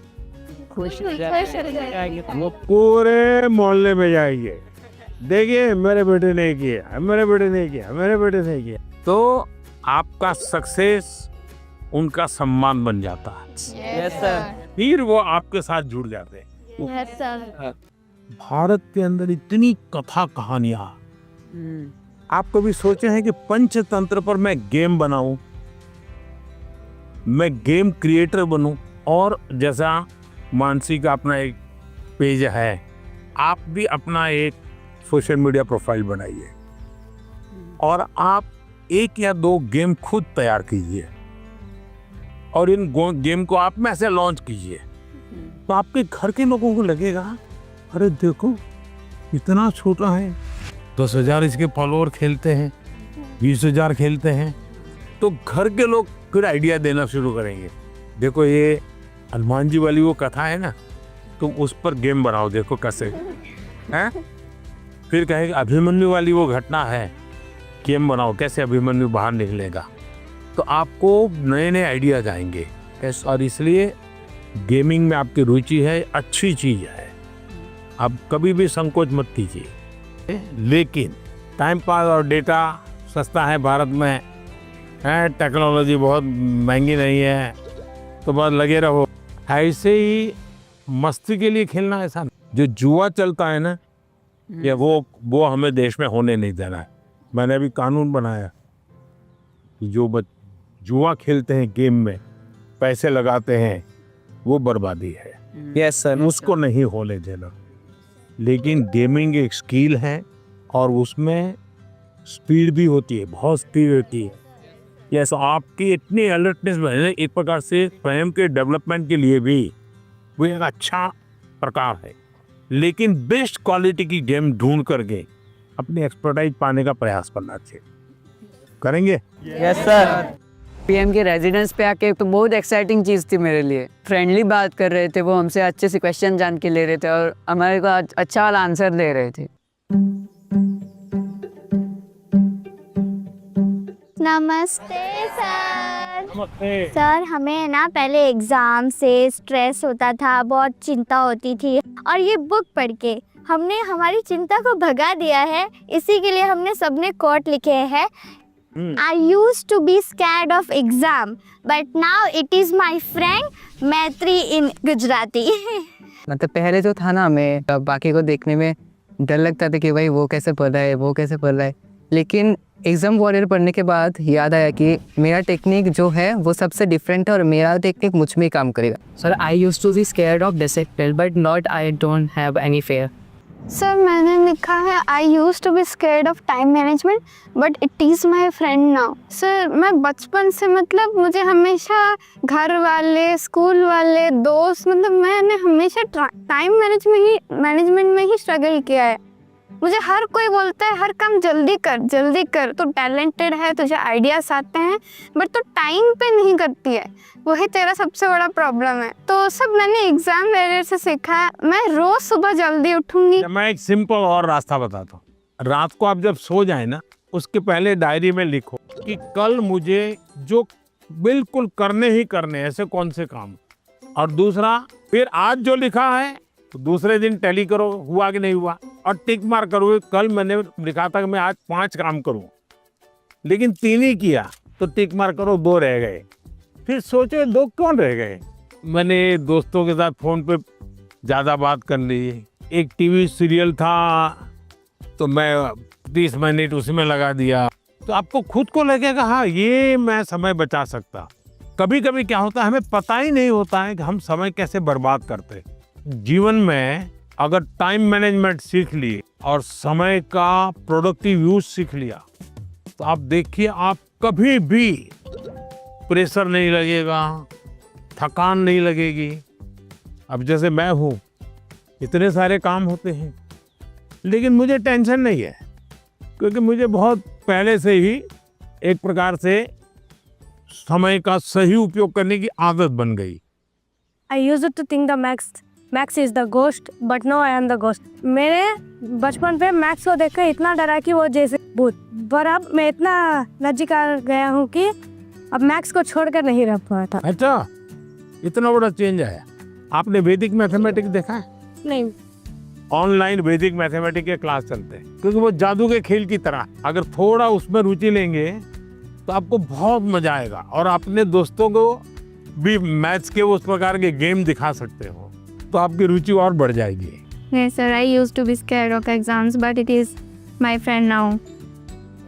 वो पूरे मोहल्ले में जाएंगे, देखिए मेरे बेटे ने किया, मेरे बेटे ने किया, मेरे बेटे ने किया। तो आपका सक्सेस उनका सम्मान बन जाता है। Yes sir. फिर वो आपके साथ जुड़ जाते हैं। Yes sir. भारत के अंदर इतनी कथा कहानियां, आप कभी सोचे हैं कि पंचतंत्र पर मैं गेम बनाऊं, मैं गेम क्रिएटर बनूं? और जैसा मानसी का अपना एक पेज है, आप भी अपना एक सोशल मीडिया प्रोफाइल बनाइए और आप 1 या 2 गेम खुद तैयार कीजिए और इन गेम को आप में ऐसे लॉन्च कीजिए, तो आपके घर के लोगों को लगेगा अरे देखो इतना छोटा है, 10,000 इसके फॉलोअर खेलते हैं, 20,000 खेलते हैं, तो घर के लोग फिर आइडिया देना शुरू करेंगे। देखो ये हनुमान जी वाली वो कथा है ना, तुम उस पर गेम बनाओ, देखो कैसे हैं। फिर कहेंगे अभिमन्यु वाली वो घटना है, गेम बनाओ कैसे अभिमन्यु बाहर निकलेगा। तो आपको नए नए आइडियाज आएंगे। और इसलिए गेमिंग में आपकी रुचि है, अच्छी चीज़ है, आप कभी भी संकोच मत कीजिए। लेकिन टाइम पास और डेटा सस्ता है भारत में, है टेक्नोलॉजी बहुत महंगी नहीं है, तो बस लगे रहो। ऐसे ही मस्ती के लिए खेलना, ऐसा जो जुआ चलता है ना, ये वो हमें देश में होने नहीं देना है। मैंने अभी कानून बनाया, जो जुआ खेलते हैं, गेम में पैसे लगाते हैं, वो बर्बादी है। Yes sir. उसको नहीं होने देना। लेकिन गेमिंग एक स्किल है और उसमें स्पीड भी होती है, बहुत स्पीड होती है। यस, आपकी इतनी अलर्टनेस बने, एक प्रकार से स्वयं के डेवलपमेंट के लिए भी वो एक अच्छा प्रकार है। लेकिन बेस्ट क्वालिटी की गेम ढूंढ करके अपनी एक्सपर्टाइज पाने का प्रयास करना चाहिए। करेंगे? Yes sir. पीएम के रेजिडेंस पे आके तो बहुत एक्साइटिंग चीज़ थी मेरे लिए। फ्रेंडली बात कर रहे थे, वो हमसे अच्छे से क्वेश्चन जान के ले रहे थे और हमारे को अच्छा वाला आंसर दे रहे थे। नमस्ते सर। नमस्ते। सर हमें ना पहले एग्ज़ाम से स्ट्रेस होता था, बहुत चिंता होती थी, और ये बुक पढ़ के हमने हमारी चिंता को भगा दिया है। इसी के लिए हमने सबने कोट लिखे हैं। I used to be scared of exam, but now it is my friend मैत्री in गुजराती। मतलब पहले जो था ना, मैं बाकी को देखने में डर लगता था कि भाई वो कैसे पढ़ रहा है, वो कैसे पढ़ रहा है, लेकिन एग्ज़ाम वॉरियर पढ़ने के बाद याद आया कि मेरा टेक्निक जो है वो सबसे डिफरेंट है और मेरा टेक्निक मुझ में ही काम करेगा। Sir I used to be scared of discipline but not I don't have any fear. Sir मैंने लिखा है I use to be scared of time management but it is my friend now. Sir मैं बचपन से मतलब मुझे हमेशा घर वाले, स्कूल वाले, दोस्त, मतलब मैंने हमेशा टाइम मैनेजमेंट में ही स्ट्रगल किया है। मुझे हर कोई बोलता है हर काम जल्दी कर, तो टैलेंटेड है, तुझे आइडियाज़ आते हैं, बट तो टाइम पे नहीं करती है, वही तेरा सबसे बड़ा प्रॉब्लम है। तो सब मैंने एग्जाम वगैरह से सीखा है। मैं रोज़ सुबह जल्दी उठूंगी। मैं एक सिंपल और रास्ता बताता हूँ। रात को आप जब सो जाए ना, उसके पहले डायरी में लिखो कि कल मुझे जो बिल्कुल करने ही करने ऐसे कौन से काम, और दूसरा फिर आज जो लिखा है तो दूसरे दिन टैली करो हुआ कि नहीं हुआ, और टिक मार करो। कल मैंने लिखा था कि मैं आज 5 काम करूं, लेकिन 3 ही किया, तो टिक मार करो, 2 रह गए। फिर सोचो 2 कौन रह गए। मैंने दोस्तों के साथ फ़ोन पे ज़्यादा बात कर ली। एक टीवी सीरियल था तो मैं 30 मिनट उसमें लगा दिया। तो आपको खुद को लगेगा हाँ ये मैं समय बचा सकता। कभी कभी क्या होता है, हमें पता ही नहीं होता है कि हम समय कैसे बर्बाद करते हैं। जीवन में अगर टाइम मैनेजमेंट सीख लिए और समय का प्रोडक्टिव यूज सीख लिया तो आप देखिए आप कभी भी प्रेशर नहीं लगेगा, थकान नहीं लगेगी। अब जैसे मैं हूँ, इतने सारे काम होते हैं लेकिन मुझे टेंशन नहीं है, क्योंकि मुझे बहुत पहले से ही एक प्रकार से समय का सही उपयोग करने की आदत बन गई। I used to think the Max is the ghost, but now I am the ghost. मेरे बचपन पे मैक्स को देखकर इतना डरा कि वो जैसे भूत, पर अब मैं इतना नजीक आ गया हूँ कि अब मैक्स को छोड़कर नहीं रह पाता। अच्छा, इतना बड़ा चेंज आया। आपने वैदिक मैथमेटिक्स देखा है? नहीं। ऑनलाइन वैदिक मैथमेटिक्स के क्लास चलते हैं, क्योंकि वो जादू के खेल की तरह। अगर थोड़ा उसमें रुचि लेंगे तो आपको बहुत मजा आएगा, और अपने दोस्तों को भी मैथ्स के उस प्रकार के गेम दिखा सकते हो, तो आपकी रुचि और बढ़ जाएगी। Yes sir, I used to be scared of exams, but it is my friend now.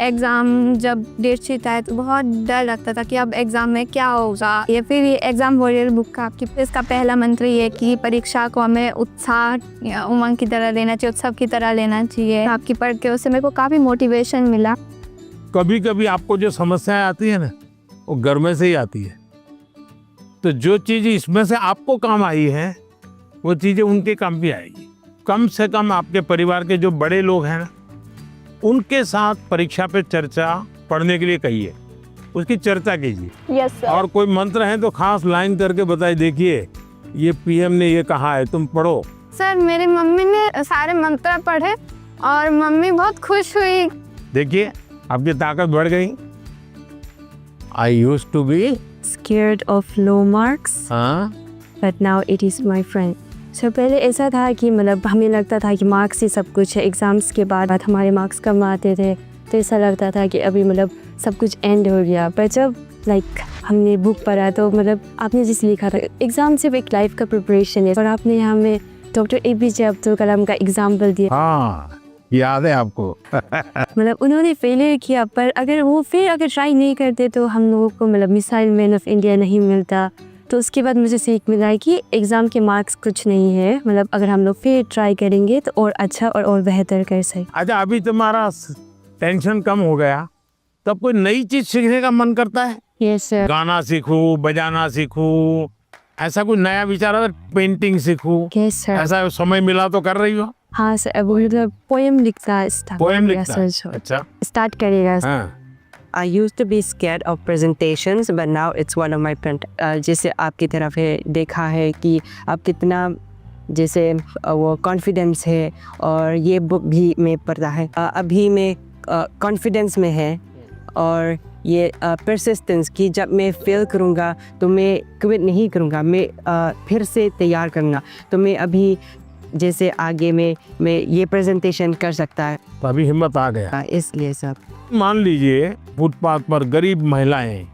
Exam जब डेट शीट आए तो बहुत डर लगता था कि अब एग्ज़ाम में क्या होगा। ये फिर ये एग्ज़ाम वॉरियर बुक का आपकी इसका पहला मंत्र ये कि परीक्षा को हमें उत्साह या उमंग की तरह लेना चाहिए, उत्सव की तरह लेना चाहिए। आपकी पढ़ के उससे मेरे को काफ़ी मोटिवेशन मिला। कभी कभी आपको जो समस्याएं आती है ना, वो घर में से ही आती है। तो जो चीज़ इसमें से आपको काम आई है वो चीज़ें उनके काम भी आएगी। कम से कम आपके परिवार के जो बड़े लोग हैं ना, उनके साथ परीक्षा पे चर्चा पढ़ने के लिए कहिए, उसकी चर्चा कीजिए। Yes sir. और कोई मंत्र है तो खास लाइन करके बताइए, देखिए ये पीएम ने ये कहा है, तुम पढ़ो। सर मेरी मम्मी ने सारे मंत्र पढ़े और मम्मी बहुत खुश हुई। देखिए आपकी ताकत बढ़ गई। I used to be Scared of low marks, but now it is my friend. So पहले ऐसा था कि मतलब हमें लगता था कि मार्क्स ही सब कुछ है। एग्ज़ाम्स के बाद हमारे मार्क्स कम आते थे तो ऐसा लगता था कि अभी मतलब सब कुछ एंड हो गया। पर जब हमने बुक पढ़ा तो मतलब आपने जिस लिखा था, एग्ज़ाम सिर्फ एक लाइफ का प्रिपरेशन है, और आपने हमें डॉक्टर APJ अब्दुल कलाम का एग्जाम्पल दिया। हाँ, याद है आपको। मतलब उन्होंने फेलियर किया, पर अगर वो फिर अगर ट्राई नहीं करते तो हम लोगों को मतलब मिसाइल मैन ऑफ इंडिया नहीं मिलता। तो उसके बाद मुझे सीख मिला है कि एग्ज़ाम के मार्क्स कुछ नहीं है, मतलब अगर हम लोग फिर ट्राई करेंगे तो और अच्छा और बेहतर कर सकें। अच्छा, अभी तुम्हारा टेंशन कम हो गया, तब कोई नई चीज सीखने का मन करता है? Yes sir. गाना सीखूं, बजाना सीखूं, ऐसा कुछ नया विचार है? पेंटिंग सीखूं, यस सर। ऐसा समय मिला तो कर रही हो? हाँ सर, अब मतलब पोएम लिखता है। पोएम लिखता है? अच्छा, स्टार्ट करेगा। हाँ। I used to be scared of presentations, but now it's one of my friend. जैसे आपकी तरफ है देखा है कि आप कितना जैसे वो कॉन्फिडेंस है, और ये बुक भी मैं पढ़ता है। अभी मैं कॉन्फिडेंस में है, और ये परसिस्टेंस कि जब मैं फेल करूँगा तो मैं क्विट नहीं करूँगा, मैं फिर से तैयार करना। तो मैं अभी जैसे आगे मैं ये प्रेजेंटेशन कर सकता है। तो अभी हिम्मत आ गया। इसलिए सब मान लीजिए फुटपाथ पर गरीब महिलाएं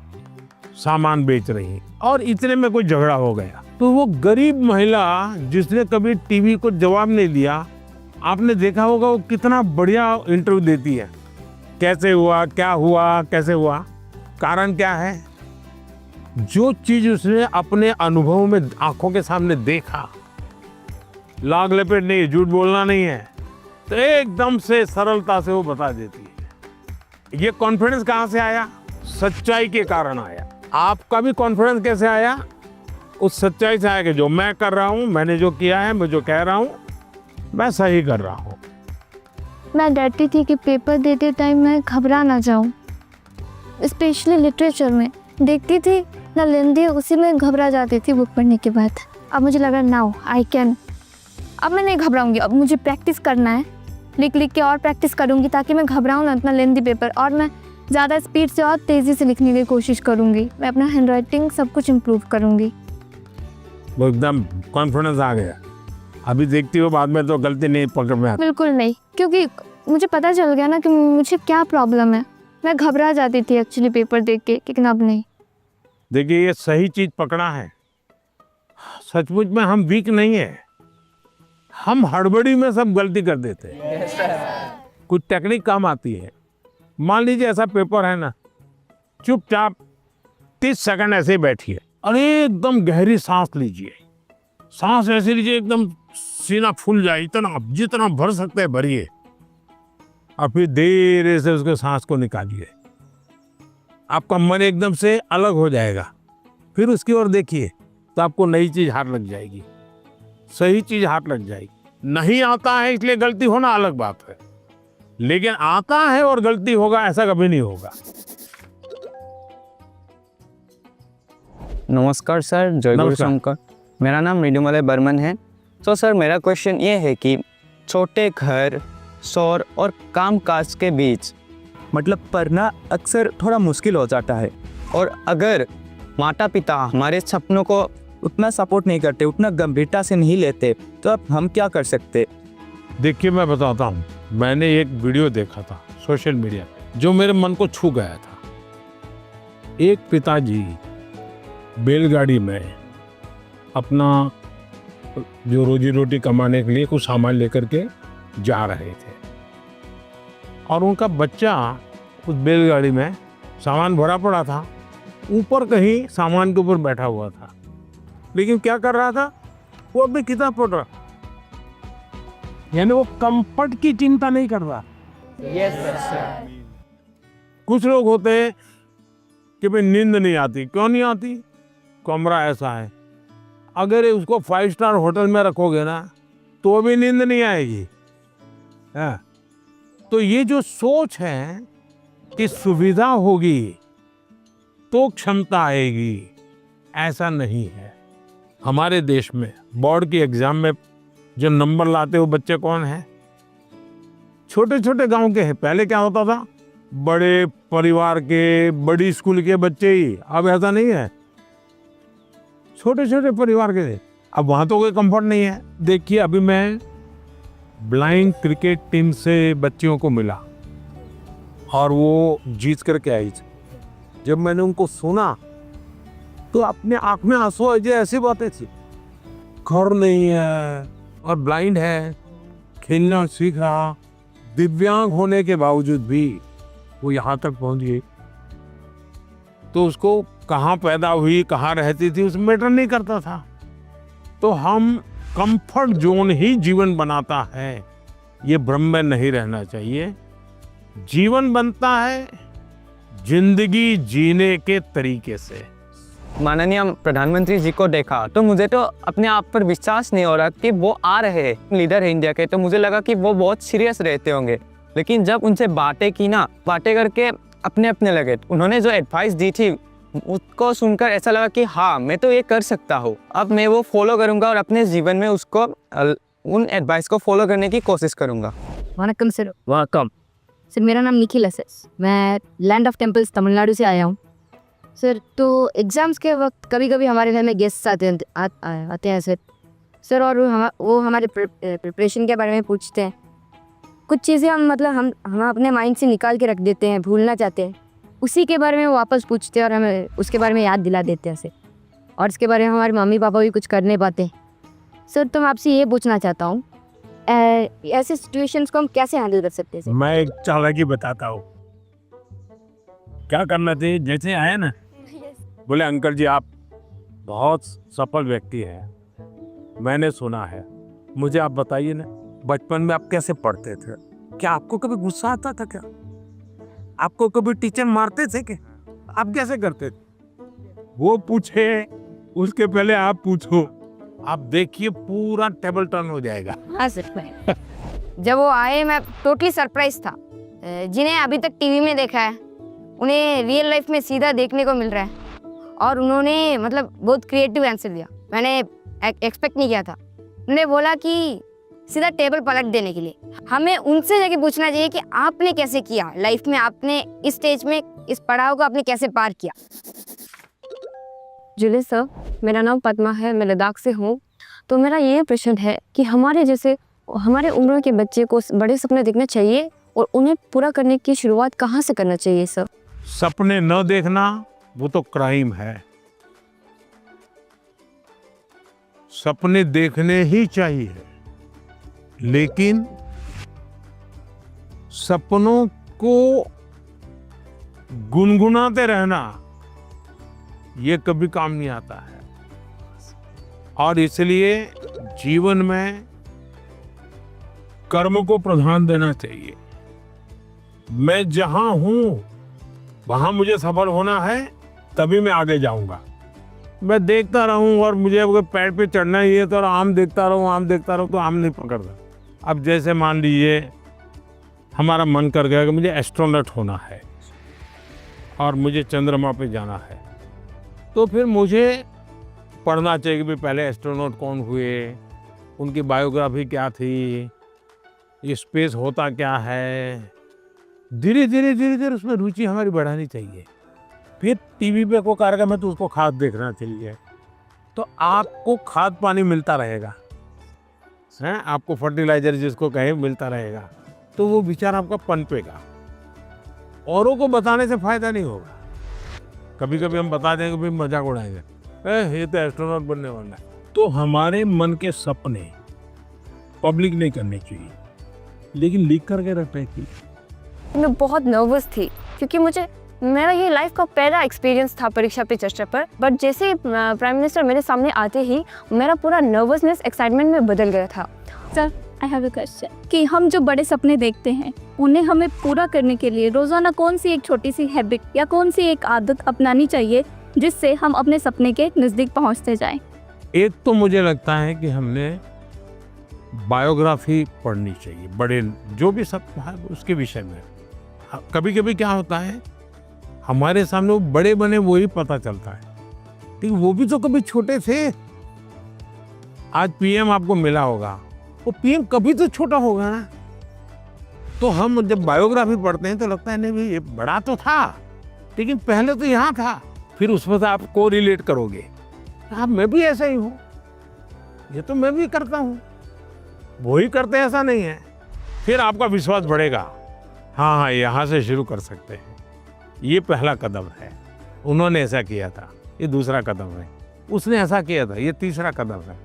सामान बेच रही हैं और इतने में कोई झगड़ा हो गया, तो वो गरीब महिला जिसने कभी टीवी को जवाब नहीं दिया, आपने देखा होगा वो कितना बढ़िया इंटरव्यू देती है। कैसे हुआ, क्या हुआ, कैसे हुआ, कारण क्या है? जो चीज उसने अपने अनुभव में आंखों के सामने देखा, लाग लपेट नहीं, झूठ बोलना नहीं है, तो एकदम से सरलता से वो बता देती है। ये कॉन्फिडेंस कहाँ से आया? सच्चाई के कारण आया। आपका भी कॉन्फिडेंस कैसे आया? उस सच्चाई से आया कि जो मैं कर रहा हूँ, मैंने जो किया है, मैं जो कह रहा हूँ, मैं सही कर रहा हूँ। मैं डरती थी कि पेपर देते टाइम मैं घबरा ना जाऊँ, स्पेशली लिटरेचर में देखती थी ना लेंदी, उसी में घबरा जाती थी बुक पढ़ने के बाद। अब मुझे लगा नाउ आई कैन, अब मैं नहीं घबराऊंगी, अब मुझे प्रैक्टिस करना है, लिख लिख के और प्रैक्टिस करूंगी ताकि मैं घबराऊँ ना इतना लेंदी पेपर, और मैं ज़्यादा स्पीड से और तेज़ी से लिखने की कोशिश करूंगी। मैं अपना हैंड राइटिंग सब कुछ इम्प्रूव करूंगी। वो एकदम कॉन्फिडेंस आ गया। अभी देखती हो बाद में तो गलती नहीं पकड़ में आती। बिल्कुल नहीं, क्योंकि मुझे पता चल गया ना कि मुझे क्या प्रॉब्लम है। मैं घबरा जाती थी एक्चुअली पेपर देख के, लेकिन अब नहीं। देखिए ये सही चीज पकड़ा है। सचमुच में हम वीक नहीं है, हम हड़बड़ी में सब गलती कर देते हैं। कुछ टेक्निक काम आती है। मान लीजिए ऐसा पेपर है ना, चुपचाप 30 सेकंड ऐसे ही बैठिए और एकदम गहरी सांस लीजिए। सांस ऐसे लीजिए एकदम सीना फूल जाए, इतना जितना भर सकते हैं भरिए, और फिर धीरे से उसके सांस को निकालिए। आपका मन एकदम से अलग हो जाएगा। फिर उसकी ओर देखिए तो आपको नई चीज हाथ लग जाएगी, सही चीज हाथ लग जाएगी। नहीं आता है इसलिए गलती होना अलग बात है, लेकिन आता है और गलती होगा ऐसा कभी नहीं होगा। नमस्कार सर, जय गुरु शंकर। मेरा नाम मृदुमलय बर्मन है। तो सर मेरा क्वेश्चन ये है कि छोटे घर, शोर और कामकाज के बीच मतलब पढ़ना अक्सर थोड़ा मुश्किल हो जाता है, और अगर माता पिता हमारे सपनों को उतना सपोर्ट नहीं करते, उतना गंभीरता से नहीं लेते, तो अब हम क्या कर सकते? देखिए मैं बताता हूँ, मैंने एक वीडियो देखा था सोशल मीडिया पे जो मेरे मन को छू गया था। एक पिताजी बैलगाड़ी में अपना जो रोजी रोटी कमाने के लिए कुछ सामान लेकर के जा रहे थे, और उनका बच्चा उस बैलगाड़ी में सामान भरा पड़ा था, ऊपर कहीं सामान के ऊपर बैठा हुआ था, लेकिन क्या कर रहा था? वो अपनी किताब पढ़ रहा, यानी वो कंफर्ट की चिंता नहीं कर रहा। Yes sir. कुछ लोग होते हैं कि भाई नींद नहीं आती। क्यों नहीं आती? कमरा ऐसा है, अगर उसको 5 स्टार होटल में रखोगे ना तो भी नींद नहीं आएगी। तो ये जो सोच है कि सुविधा होगी तो क्षमता आएगी, ऐसा नहीं है। हमारे देश में बोर्ड की एग्जाम में जो नंबर लाते हो बच्चे कौन है? छोटे छोटे गांव के हैं। पहले क्या होता था? बड़े परिवार के, बड़ी स्कूल के बच्चे ही। अब ऐसा नहीं है, छोटे छोटे परिवार के। अब वहां तो कोई कंफर्ट नहीं है। देखिए अभी मैं ब्लाइंड क्रिकेट टीम से बच्चियों को मिला और वो जीत करके आई। जब मैंने उनको सुना तो अपने आंख में आंसू आ जाए, ऐसी बातें थी। घर नहीं है और ब्लाइंड है, खेलना सीख रहा, दिव्यांग होने के बावजूद भी वो यहाँ तक पहुँच गई। तो उसको कहाँ पैदा हुई, कहाँ रहती थी, उसमें मैटर नहीं करता था। तो हम कंफर्ट जोन ही जीवन बनाता है, ये भ्रम में नहीं रहना चाहिए। जीवन बनता है जिंदगी जीने के तरीके से। माननीय प्रधानमंत्री जी को देखा तो मुझे तो अपने आप पर विश्वास नहीं हो रहा कि वो आ रहे हैं, लीडर है इंडिया के। तो मुझे लगा कि वो बहुत सीरियस रहते होंगे, लेकिन जब उनसे बातें की ना, बातें करके अपने अपने लगे। उन्होंने जो एडवाइस दी थी उसको सुनकर ऐसा लगा कि हाँ मैं तो ये कर सकता हूँ। अब मैं वो फॉलो करूँगा और अपने जीवन में उसको उन एडवाइस को फॉलो करने की कोशिश करूँगा। वनकम सर। वेलकम। सर मेरा नाम निखिल है सर, मैं लैंड ऑफ टेम्पल्स तमिलनाडु से आया हूँ सर। तो एग्ज़ाम्स के वक्त कभी कभी हमारे घर में गेस्ट आते हैं सर और वो हमारे प्रिपरेशन के बारे में पूछते हैं। कुछ चीज़ें हम अपने माइंड से निकाल के रख देते हैं, भूलना चाहते हैं, उसी के बारे में वो वापस पूछते हैं और हमें उसके बारे में याद दिला देते हैं सर। और इसके बारे में हमारे मम्मी पापा भी कुछ कर नहीं पाते सर। तो मैं आपसे ये पूछना चाहता हूँ, ऐसे सिचुएशंस को हम कैसे हैंडल कर सकते हैं सर? मैं एक चालाकी बताता हूँ क्या करना चाहिए। जैसे आए ना, बोले अंकल जी आप बहुत सफल व्यक्ति हैं, मैंने सुना है, मुझे आप बताइए ना बचपन में आप कैसे पढ़ते थे? क्या आपको कभी गुस्सा आता था? क्या आपको कभी टीचर मारते थे? क्या आप कैसे करते थे? वो पूछे उसके पहले आप पूछो, आप देखिए पूरा टेबल टर्न हो जाएगा। हाँ सर, जब वो आए मैं टोटली सरप्राइज था। जिन्हें अभी तक टीवी में देखा है उन्हें रियल लाइफ में सीधा देखने को मिल रहा है और उन्होंने बहुत क्रिएटिव आंसर दिया, मैंने एक्सपेक्ट नहीं किया था। उन्होंने बोला कि सीधा टेबल पलट देने के लिए। हमें उनसे जाके पूछना चाहिए कि आपने कैसे किया लाइफ में, आपने इस स्टेज में इस पड़ाव को आपने कैसे पार किया। जुले सर, मेरा नाम पद्मा है, मैं लद्दाख से हूँ। तो मेरा ये प्रश्न है कि हमारे उम्र के बच्चे को बड़े सपने देखने चाहिए और उन्हें पूरा करने की शुरुआत कहाँ से करना चाहिए सर? सपने न देखना वो तो क्राइम है। सपने देखने ही चाहिए, लेकिन सपनों को गुनगुनाते रहना ये कभी काम नहीं आता है। और इसलिए जीवन में कर्म को प्राधान्य देना चाहिए। मैं जहां हूं वहां मुझे सफल होना है, तभी मैं आगे जाऊंगा। मैं देखता रहूं और मुझे अगर पैर पे चढ़ना ही है तो आम देखता रहूं तो आम नहीं पकड़ता। अब जैसे मान लीजिए हमारा मन कर गया कि मुझे एस्ट्रोनॉट होना है और मुझे चंद्रमा पे जाना है, तो फिर मुझे पढ़ना चाहिए कि भाई पहले एस्ट्रोनॉट कौन हुए, उनकी बायोग्राफी क्या थी, ये स्पेस होता क्या है। धीरे धीरे उसमें रुचि हमारी बढ़ानी चाहिए। फिर टीवी पे कोई कार्यक्रम है तो उसको खाद देखना चाहिए, तो आपको खाद पानी मिलता रहेगा, हैं, आपको फर्टिलाइजर जिसको कहे मिलता रहेगा, तो वो विचार आपका पनपेगा। औरों को बताने से फायदा नहीं होगा। कभी कभी हम बता देंगे भाई मजाक उड़ाएंगे, ये तो एस्ट्रोनॉट बनने वाला है। तो हमारे मन के सपने पब्लिक नहीं करने चाहिए, लेकिन लीक करके रखने चाहिए। मैं बहुत नर्वस थी क्योंकि मेरा ये लाइफ का पहला एक्सपीरियंस था परीक्षा पे चर्चा पर। बट जैसे प्राइम मिनिस्टर मेरे सामने आते ही मेरा पूरा नर्वसनेस एक्साइटमेंट में बदल गया था। Sir, I have a question कि हम जो बड़े सपने देखते हैं उन्हें हमें पूरा करने के लिए रोज़ाना कौन सी एक छोटी सी हैबिट या कौन सी एक आदत अपनानी चाहिए जिससे हम अपने सपने के नज़दीक पहुंचते जाएं? एक तो मुझे लगता है कि हमने बायोग्राफी पढ़नी चाहिए, बड़े जो भी सब है उसके विषय में। कभी कभी क्या होता है हमारे सामने वो बड़े बने वही पता चलता है, लेकिन वो भी तो कभी छोटे थे। आज पीएम आपको मिला होगा, वो पीएम कभी तो छोटा होगा ना। तो हम जब बायोग्राफी पढ़ते हैं तो लगता है नहीं भाई ये बड़ा तो था, लेकिन पहले तो यहाँ था। फिर उसमें से आप को रिलेट करोगे, हाँ मैं भी ऐसा ही हूँ, ये तो मैं भी करता हूँ, वो ही करते हैं ऐसा नहीं है। फिर आपका विश्वास बढ़ेगा, हाँ यहाँ से शुरू कर सकते हैं। ये पहला कदम है, उन्होंने ऐसा किया था, ये दूसरा कदम है, उसने ऐसा किया था, ये तीसरा कदम है।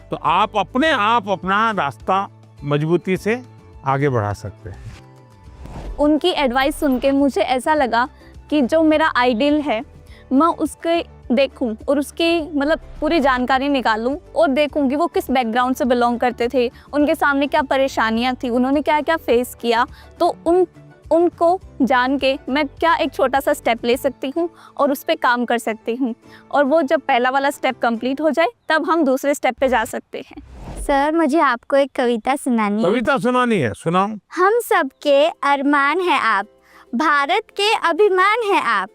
तो आप अपने आप अपना रास्ता मजबूती से आगे बढ़ा सकते हैं। उनकी एडवाइस सुन के मुझे ऐसा लगा कि जो मेरा आइडियल है मैं उसके देखूं और उसकी पूरी जानकारी निकालूं और देखूं कि वो किस बैकग्राउंड से बिलोंग करते थे, उनके सामने क्या परेशानियां थी, उन्होंने क्या क्या फेस किया। तो उनको जान के मैं क्या एक छोटा सा स्टेप ले सकती हूँ और उस पर काम कर सकती हूँ, और वो जब पहला वाला स्टेप कंप्लीट हो जाए तब हम दूसरे स्टेप पे जा सकते हैं। सर, मुझे आपको एक कविता सुनानी है। कविता सुनानी है? सुनाओ। हम सबके अरमान है आप, भारत के अभिमान है आप,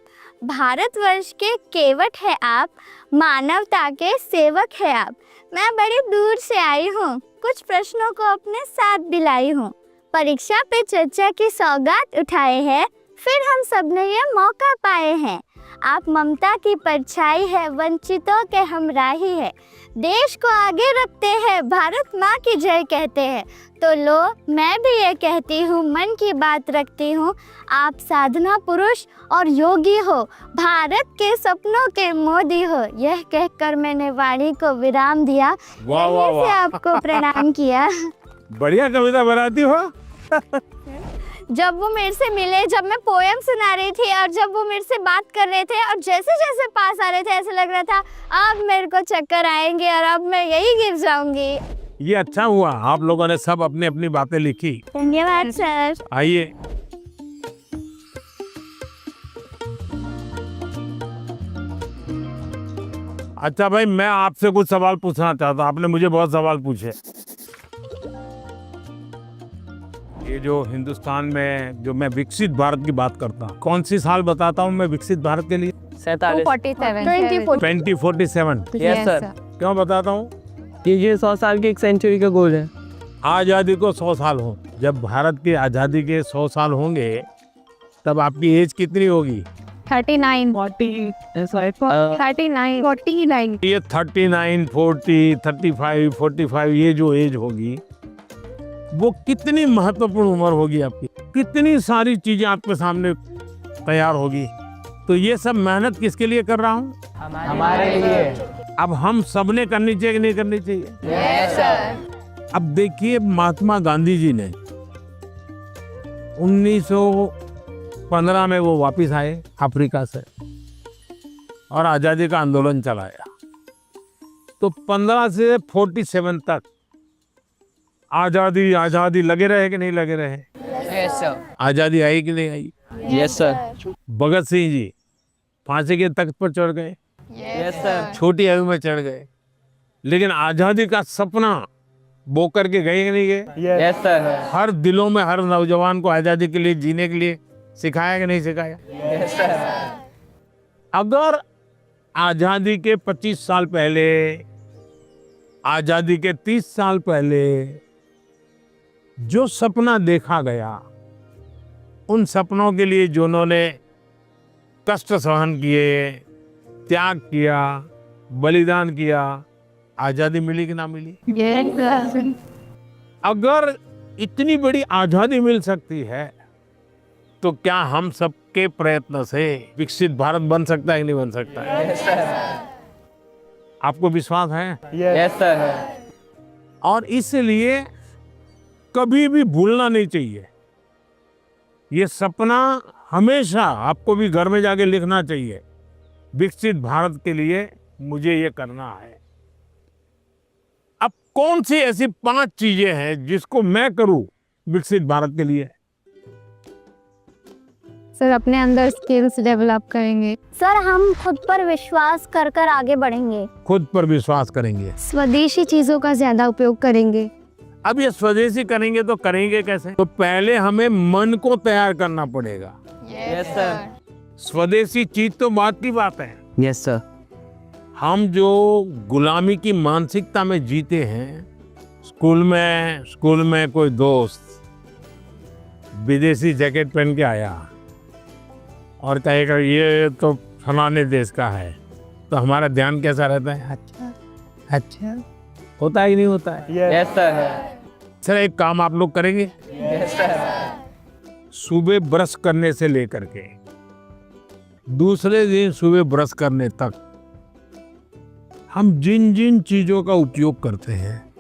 भारतवर्ष के केवट है आप, मानवता के सेवक है आप। मैं बड़ी दूर से आई हूँ, कुछ प्रश्नों को अपने साथ दिलाई हूँ, परीक्षा पे चर्चा की सौगात उठाए हैं, फिर हम सबने ये मौका पाए हैं। आप ममता की परछाई है, वंचितों के हमराही है, देश को आगे रखते हैं, भारत माँ की जय कहते हैं। तो लो मैं भी ये कहती हूँ, मन की बात रखती हूँ, आप साधना पुरुष और योगी हो, भारत के सपनों के मोदी हो। यह कहकर मैंने वाणी को विराम दिया, वाह वाह यहीं से वाह, आपको प्रणाम किया। बढ़िया कविता बनाती हो। जब वो मेरे से मिले, जब मैं पोएम सुना रही थी और जब वो मेरे से बात कर रहे थे और जैसे जैसे पास आ रहे थे, ऐसे लग रहा था अब मेरे को चक्कर आएंगे और अब मैं यही गिर जाऊंगी। ये अच्छा हुआ, आप लोगों ने सब अपनी अपनी बातें लिखी। धन्यवाद सर। आइए, अच्छा भाई, मैं आपसे कुछ सवाल पूछना चाहता, आपने मुझे बहुत सवाल पूछे। ये जो हिंदुस्तान में जो मैं विकसित भारत की बात करता हूँ, कौन सी साल बताता हूँ मैं विकसित भारत के लिए? 2047। Yes sir. क्यों बताता हूँ? ये 100 साल की एक सेंचुरी का गोल है। आज़ादी को 100 साल हो, जब भारत की आज़ादी के 100 साल होंगे तब आपकी एज कितनी होगी? 39। 40 39। ये 39, 40, 35, 45 ये जो एज होगी वो कितनी महत्वपूर्ण उम्र होगी आपकी, कितनी सारी चीजें आपके सामने तैयार होगी। तो ये सब मेहनत किसके लिए कर रहा हूँ? हमारे लिए। अब हम सबने करनी चाहिए कि नहीं करनी चाहिए? Yes sir. अब देखिए, महात्मा गांधी जी ने 1915 में वो वापस आए अफ्रीका से और आज़ादी का आंदोलन चलाया। तो 15 से 47 तक आज़ादी आज़ादी लगे रहे कि नहीं लगे रहे? Yes sir. आज़ादी आई कि नहीं आई? Yes sir. भगत सिंह जी फांसी के तख्त पर चढ़ गए, यस सर। छोटी आयु में चढ़ गए, लेकिन आज़ादी का सपना बो करके गए कि नहीं गए? Yes sir. हर दिलों में हर नौजवान को आज़ादी के लिए जीने के लिए सिखाया कि नहीं सिखाया? Yes sir. अगर आज़ादी के 25 साल पहले, आज़ादी के 30 साल पहले जो सपना देखा गया, उन सपनों के लिए जो उन्होंने कष्ट सहन किए, त्याग किया, बलिदान किया, आज़ादी मिली कि ना मिली? अगर इतनी बड़ी आज़ादी मिल सकती है तो क्या हम सबके प्रयत्न से विकसित भारत बन सकता है कि नहीं बन सकता है? Yes sir. आपको विश्वास है? Yes sir. और इसलिए कभी भी भूलना नहीं चाहिए। ये सपना हमेशा आपको भी घर में जाके लिखना चाहिए, विकसित भारत के लिए मुझे ये करना है। अब कौन सी ऐसी 5 चीजें हैं जिसको मैं करूं विकसित भारत के लिए? सर, अपने अंदर स्किल्स डेवलप करेंगे। सर हम खुद पर विश्वास कर कर आगे बढ़ेंगे। खुद पर विश्वास करेंगे। स्वदेशी चीज़ों का ज़्यादा उपयोग करेंगे। अब ये स्वदेशी करेंगे तो करेंगे कैसे? तो पहले हमें मन को तैयार करना पड़ेगा। Yes sir. स्वदेशी चीज तो बात की बात है। Yes sir. हम जो गुलामी की मानसिकता में जीते हैं, स्कूल में कोई दोस्त विदेशी जैकेट पहन के आया और कहेगा ये तो फलाने देश का है, तो हमारा ध्यान कैसा रहता है? अच्छा होता है कि नहीं होता है? Yes sir. सर, एक काम आप लोग करेंगे? Yes sir. सुबह ब्रश करने से लेकर के दूसरे दिन सुबह ब्रश करने तक हम जिन जिन चीजों का उपयोग करते हैं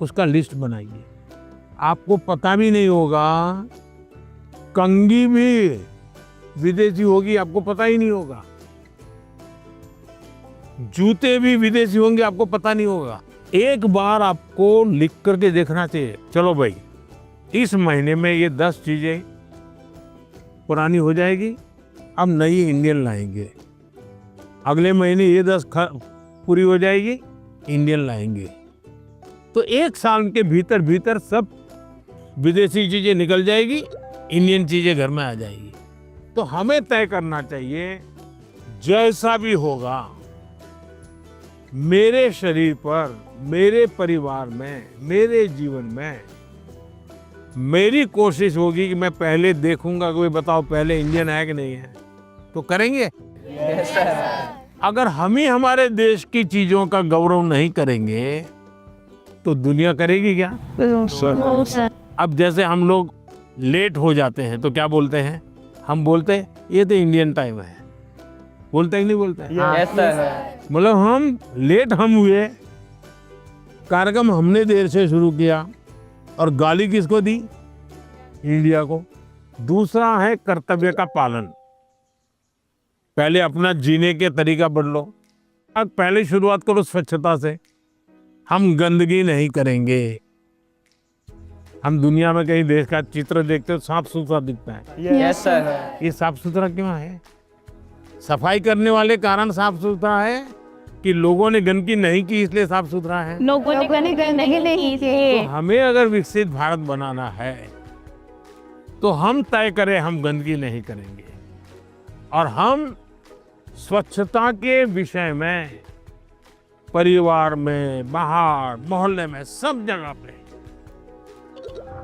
उसका लिस्ट बनाइए। आपको पता भी नहीं होगा, कंघी भी विदेशी होगी, आपको पता ही नहीं होगा। जूते भी विदेशी होंगे, आपको पता नहीं होगा। एक बार आपको लिख करके देखना चाहिए, चलो भाई इस महीने में ये 10 चीजें पुरानी हो जाएगी, अब नई इंडियन लाएंगे। अगले महीने ये 10 पूरी हो जाएगी, इंडियन लाएंगे। तो 1 साल के भीतर भीतर सब विदेशी चीजें निकल जाएगी, इंडियन चीजें घर में आ जाएगी। तो हमें तय करना चाहिए, जैसा भी होगा मेरे शरीर पर, मेरे परिवार में, मेरे जीवन में मेरी कोशिश होगी कि मैं पहले देखूंगा कि बताओ पहले इंडियन है कि नहीं है, तो करेंगे। अगर हम ही हमारे देश की चीजों का गौरव नहीं करेंगे तो दुनिया करेगी क्या? अब जैसे हम लोग लेट हो जाते हैं तो क्या बोलते हैं? हम बोलते हैं ये तो इंडियन टाइम है, बोलते हैं कि नहीं बोलते? मतलब हम लेट हम हुए, कार्यक्रम हमने देर से शुरू किया और गाली किसको दी? इंडिया को। दूसरा है कर्तव्य का पालन। पहले अपना जीने के तरीका बदलो। अब पहले शुरुआत करो स्वच्छता से। हम गंदगी नहीं करेंगे। हम दुनिया में कहीं देश का चित्र देखते हो साफ सुथरा दिखता है। ये साफ सुथरा क्यों है? सफाई करने वाले कारण साफ सुथरा है कि लोगों ने गंदगी नहीं की इसलिए साफ सुथरा है? लोगों ने नहीं तो हमें अगर विकसित भारत बनाना है तो हम तय करें हम गंदगी नहीं करेंगे और हम स्वच्छता के विषय में परिवार में, बाहर, मोहल्ले में, सब जगह पे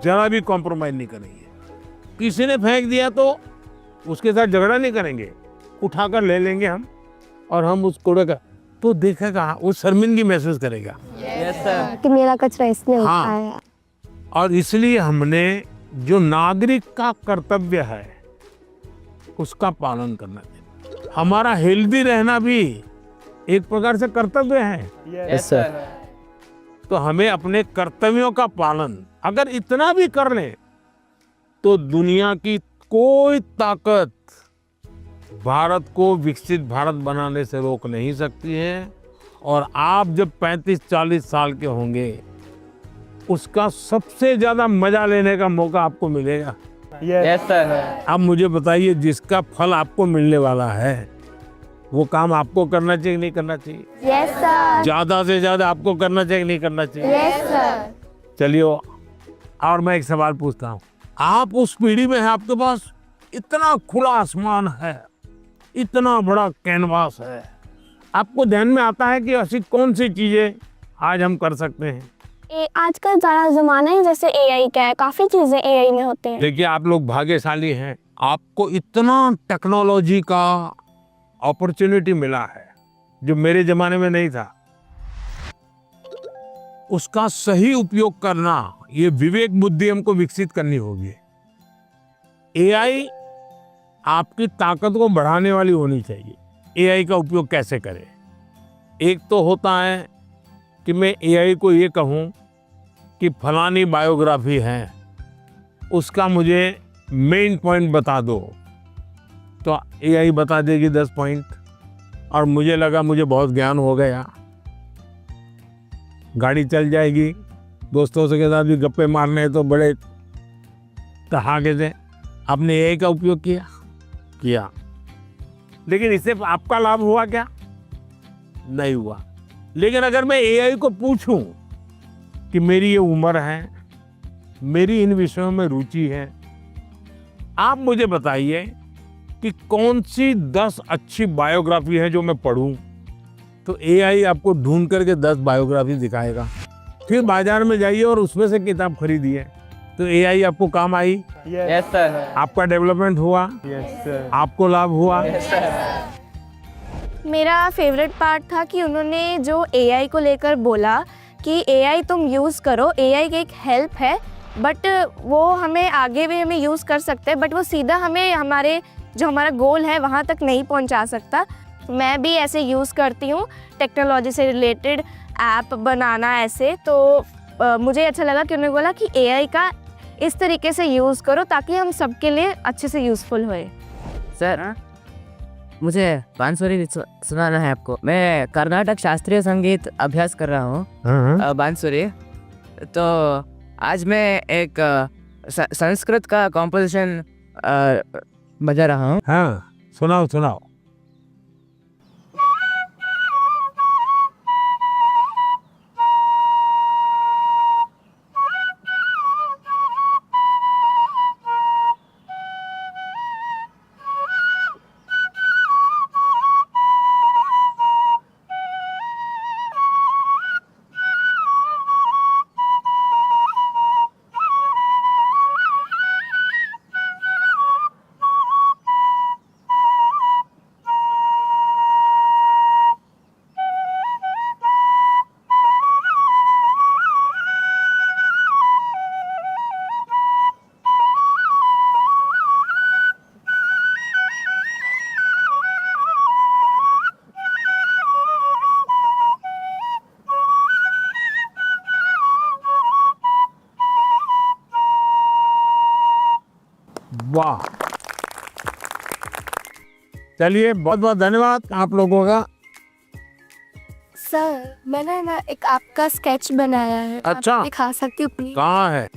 जरा भी कॉम्प्रोमाइज नहीं करेंगे। किसी ने फेंक दिया तो उसके साथ झगड़ा नहीं करेंगे, उठाकर ले लेंगे हम और हम उस कूड़े का तो देखेगा, वो शर्मिंदगी महसूस करेगा कि मेरा कचरा इसने हाँ। उठाया। और इसलिए हमने जो नागरिक का कर्तव्य है उसका पालन करना चाहिए। हमारा हेल्दी रहना भी एक प्रकार से कर्तव्य है। तो हमें अपने कर्तव्यों का पालन अगर इतना भी कर लें तो दुनिया की कोई ताकत भारत को विकसित भारत बनाने से रोक नहीं सकती है। और आप जब 35-40 साल के होंगे उसका सबसे ज्यादा मजा लेने का मौका आपको मिलेगा। अब मुझे बताइए, जिसका फल आपको मिलने वाला है वो काम आपको करना चाहिए नहीं करना चाहिए? Yes sir. ज्यादा से ज्यादा आपको करना चाहिए नहीं करना चाहिए? Yes sir. चलिए, और मैं एक सवाल पूछता हूँ। आप उस पीढ़ी में हैं, आपके पास इतना खुला आसमान है, इतना बड़ा कैनवास है, आपको ध्यान में आता है कि ऐसी कौन सी चीजें आज हम कर सकते हैं? आजकल ज़्यादा ज़माना ही जैसे एआई का है, काफ़ी चीज़ें एआई में होते हैं। देखिए, आप लोग भाग्यशाली हैं, आपको इतना टेक्नोलॉजी का अपॉर्चुनिटी मिला है जो मेरे जमाने में नहीं था। उसका सही उपयोग करना, ये विवेक बुद्धि हमको विकसित करनी होगी। एआई आपकी ताकत को बढ़ाने वाली होनी चाहिए। एआई का उपयोग कैसे करें? एक तो होता है कि मैं एआई को ये कहूँ कि फलानी बायोग्राफी है, उसका मुझे मेन पॉइंट बता दो, तो एआई बता देगी 10 पॉइंट और मुझे लगा मुझे बहुत ज्ञान हो गया, गाड़ी चल जाएगी, दोस्तों से के साथ भी गप्पे मारने हैं तो बड़े तहाके से। आपने एआई का उपयोग किया, लेकिन इससे आपका लाभ हुआ क्या? नहीं हुआ। लेकिन अगर मैं एआई को पूछूं कि मेरी ये उम्र है, मेरी इन विषयों में रुचि है, आप मुझे बताइए कि कौन सी 10 अच्छी बायोग्राफी है जो मैं पढूं, तो एआई आपको ढूंढ करके 10 बायोग्राफी दिखाएगा। फिर बाजार में जाइए और उसमें से किताब खरीदिए, तो एआई आपको काम आई। Yes sir. आपका डेवलपमेंट हुआ। Yes sir. आपको लाभ हुआ। मेरा फेवरेट पार्ट था कि उन्होंने जो एआई को लेकर बोला कि एआई तुम यूज़ करो, एआई की एक हेल्प है, बट वो हमें आगे भी हमें यूज़ कर सकते हैं, बट वो सीधा हमें हमारे जो हमारा गोल है वहाँ तक नहीं पहुँचा सकता। मैं भी ऐसे यूज़ करती हूँ टेक्नोलॉजी से रिलेटेड ऐप बनाना ऐसे, तो मुझे अच्छा लगा कि उन्होंने बोला कि एआई का इस तरीके से यूज़ करो ताकि हम सबके लिए अच्छे से यूज़फुल होए। सर, मुझे बांसुरी सुनाना है आपको। मैं कर्नाटक शास्त्रीय संगीत अभ्यास कर रहा हूँ, बांसुरी। तो आज मैं एक संस्कृत का कॉम्पोजिशन बजा रहा हूँ। हाँ, सुनाओ। वाह, चलिए बहुत बहुत धन्यवाद आप लोगों का। सर मैंने ना एक आपका स्केच बनाया है, अच्छा। आप दिखा सकती हूँ प्लीज? कहाँ है?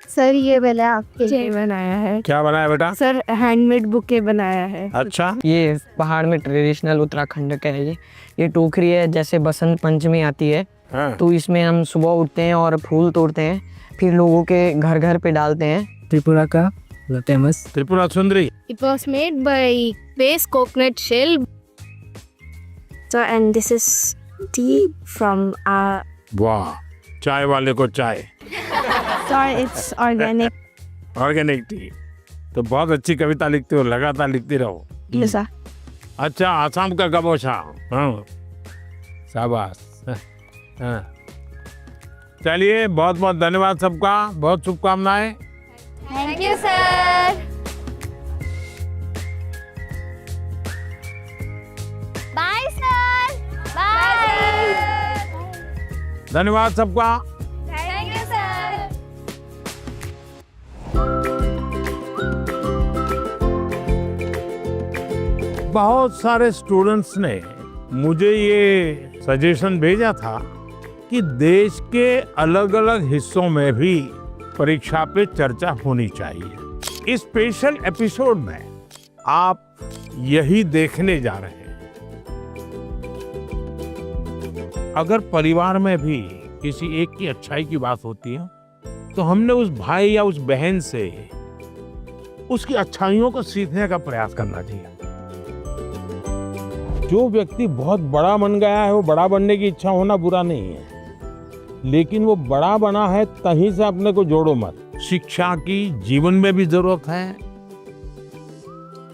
सर ये मैंने आपके लिए बनाया है। क्या बनाया बेटा? सर हैंडमेड बुके बनाया है। अच्छा, ये पहाड़ में ट्रेडिशनल उत्तराखंड का है। ये टोकरी है, जैसे बसंत पंचमी आती है हाँ। तो इसमें हम सुबह उठते हैं और फूल तोड़ते हैं, फिर लोगों के घर घर पे डालते हैं। त्रिपुरा का famous Tripura Sundari. It was made by base coconut shell. So and this is tea from our. वाह, चाय वाले को चाय, Sorry, it's organic. Organic T. तो बहुत अच्छी कविता लिखते हो, लगातार लिखती रहो। Yes, sir. अच्छा, आसाम का गबोशा। हाँ, शाबाश। हाँ, चलिए बहुत बहुत धन्यवाद सबका, बहुत शुभकामनाएं। Thank you, sir. Bye sir, bye. धन्यवाद सबका। Thank you sir. बहुत सारे स्टूडेंट्स ने मुझे ये सजेशन भेजा था कि देश के अलग अलग हिस्सों में भी परीक्षा पे चर्चा होनी चाहिए। इस स्पेशल एपिसोड में आप यही देखने जा रहे हैं। अगर परिवार में भी किसी एक की अच्छाई की बात होती है तो हमने उस भाई या उस बहन से उसकी अच्छाइयों को सीखने का प्रयास करना चाहिए। जो व्यक्ति बहुत बड़ा बन गया है, वो बड़ा बनने की इच्छा होना बुरा नहीं है, लेकिन वो बड़ा बना है तहीं से अपने को जोड़ो मत। शिक्षा की जीवन में भी जरूरत है,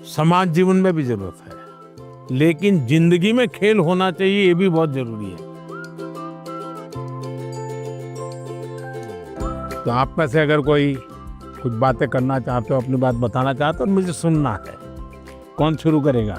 समाज जीवन में भी जरूरत है, लेकिन जिंदगी में खेल होना चाहिए, ये भी बहुत जरूरी है। तो आप में से अगर कोई कुछ बातें करना चाहते हो, अपनी बात बताना चाहते हो, मुझे सुनना है। कौन शुरू करेगा?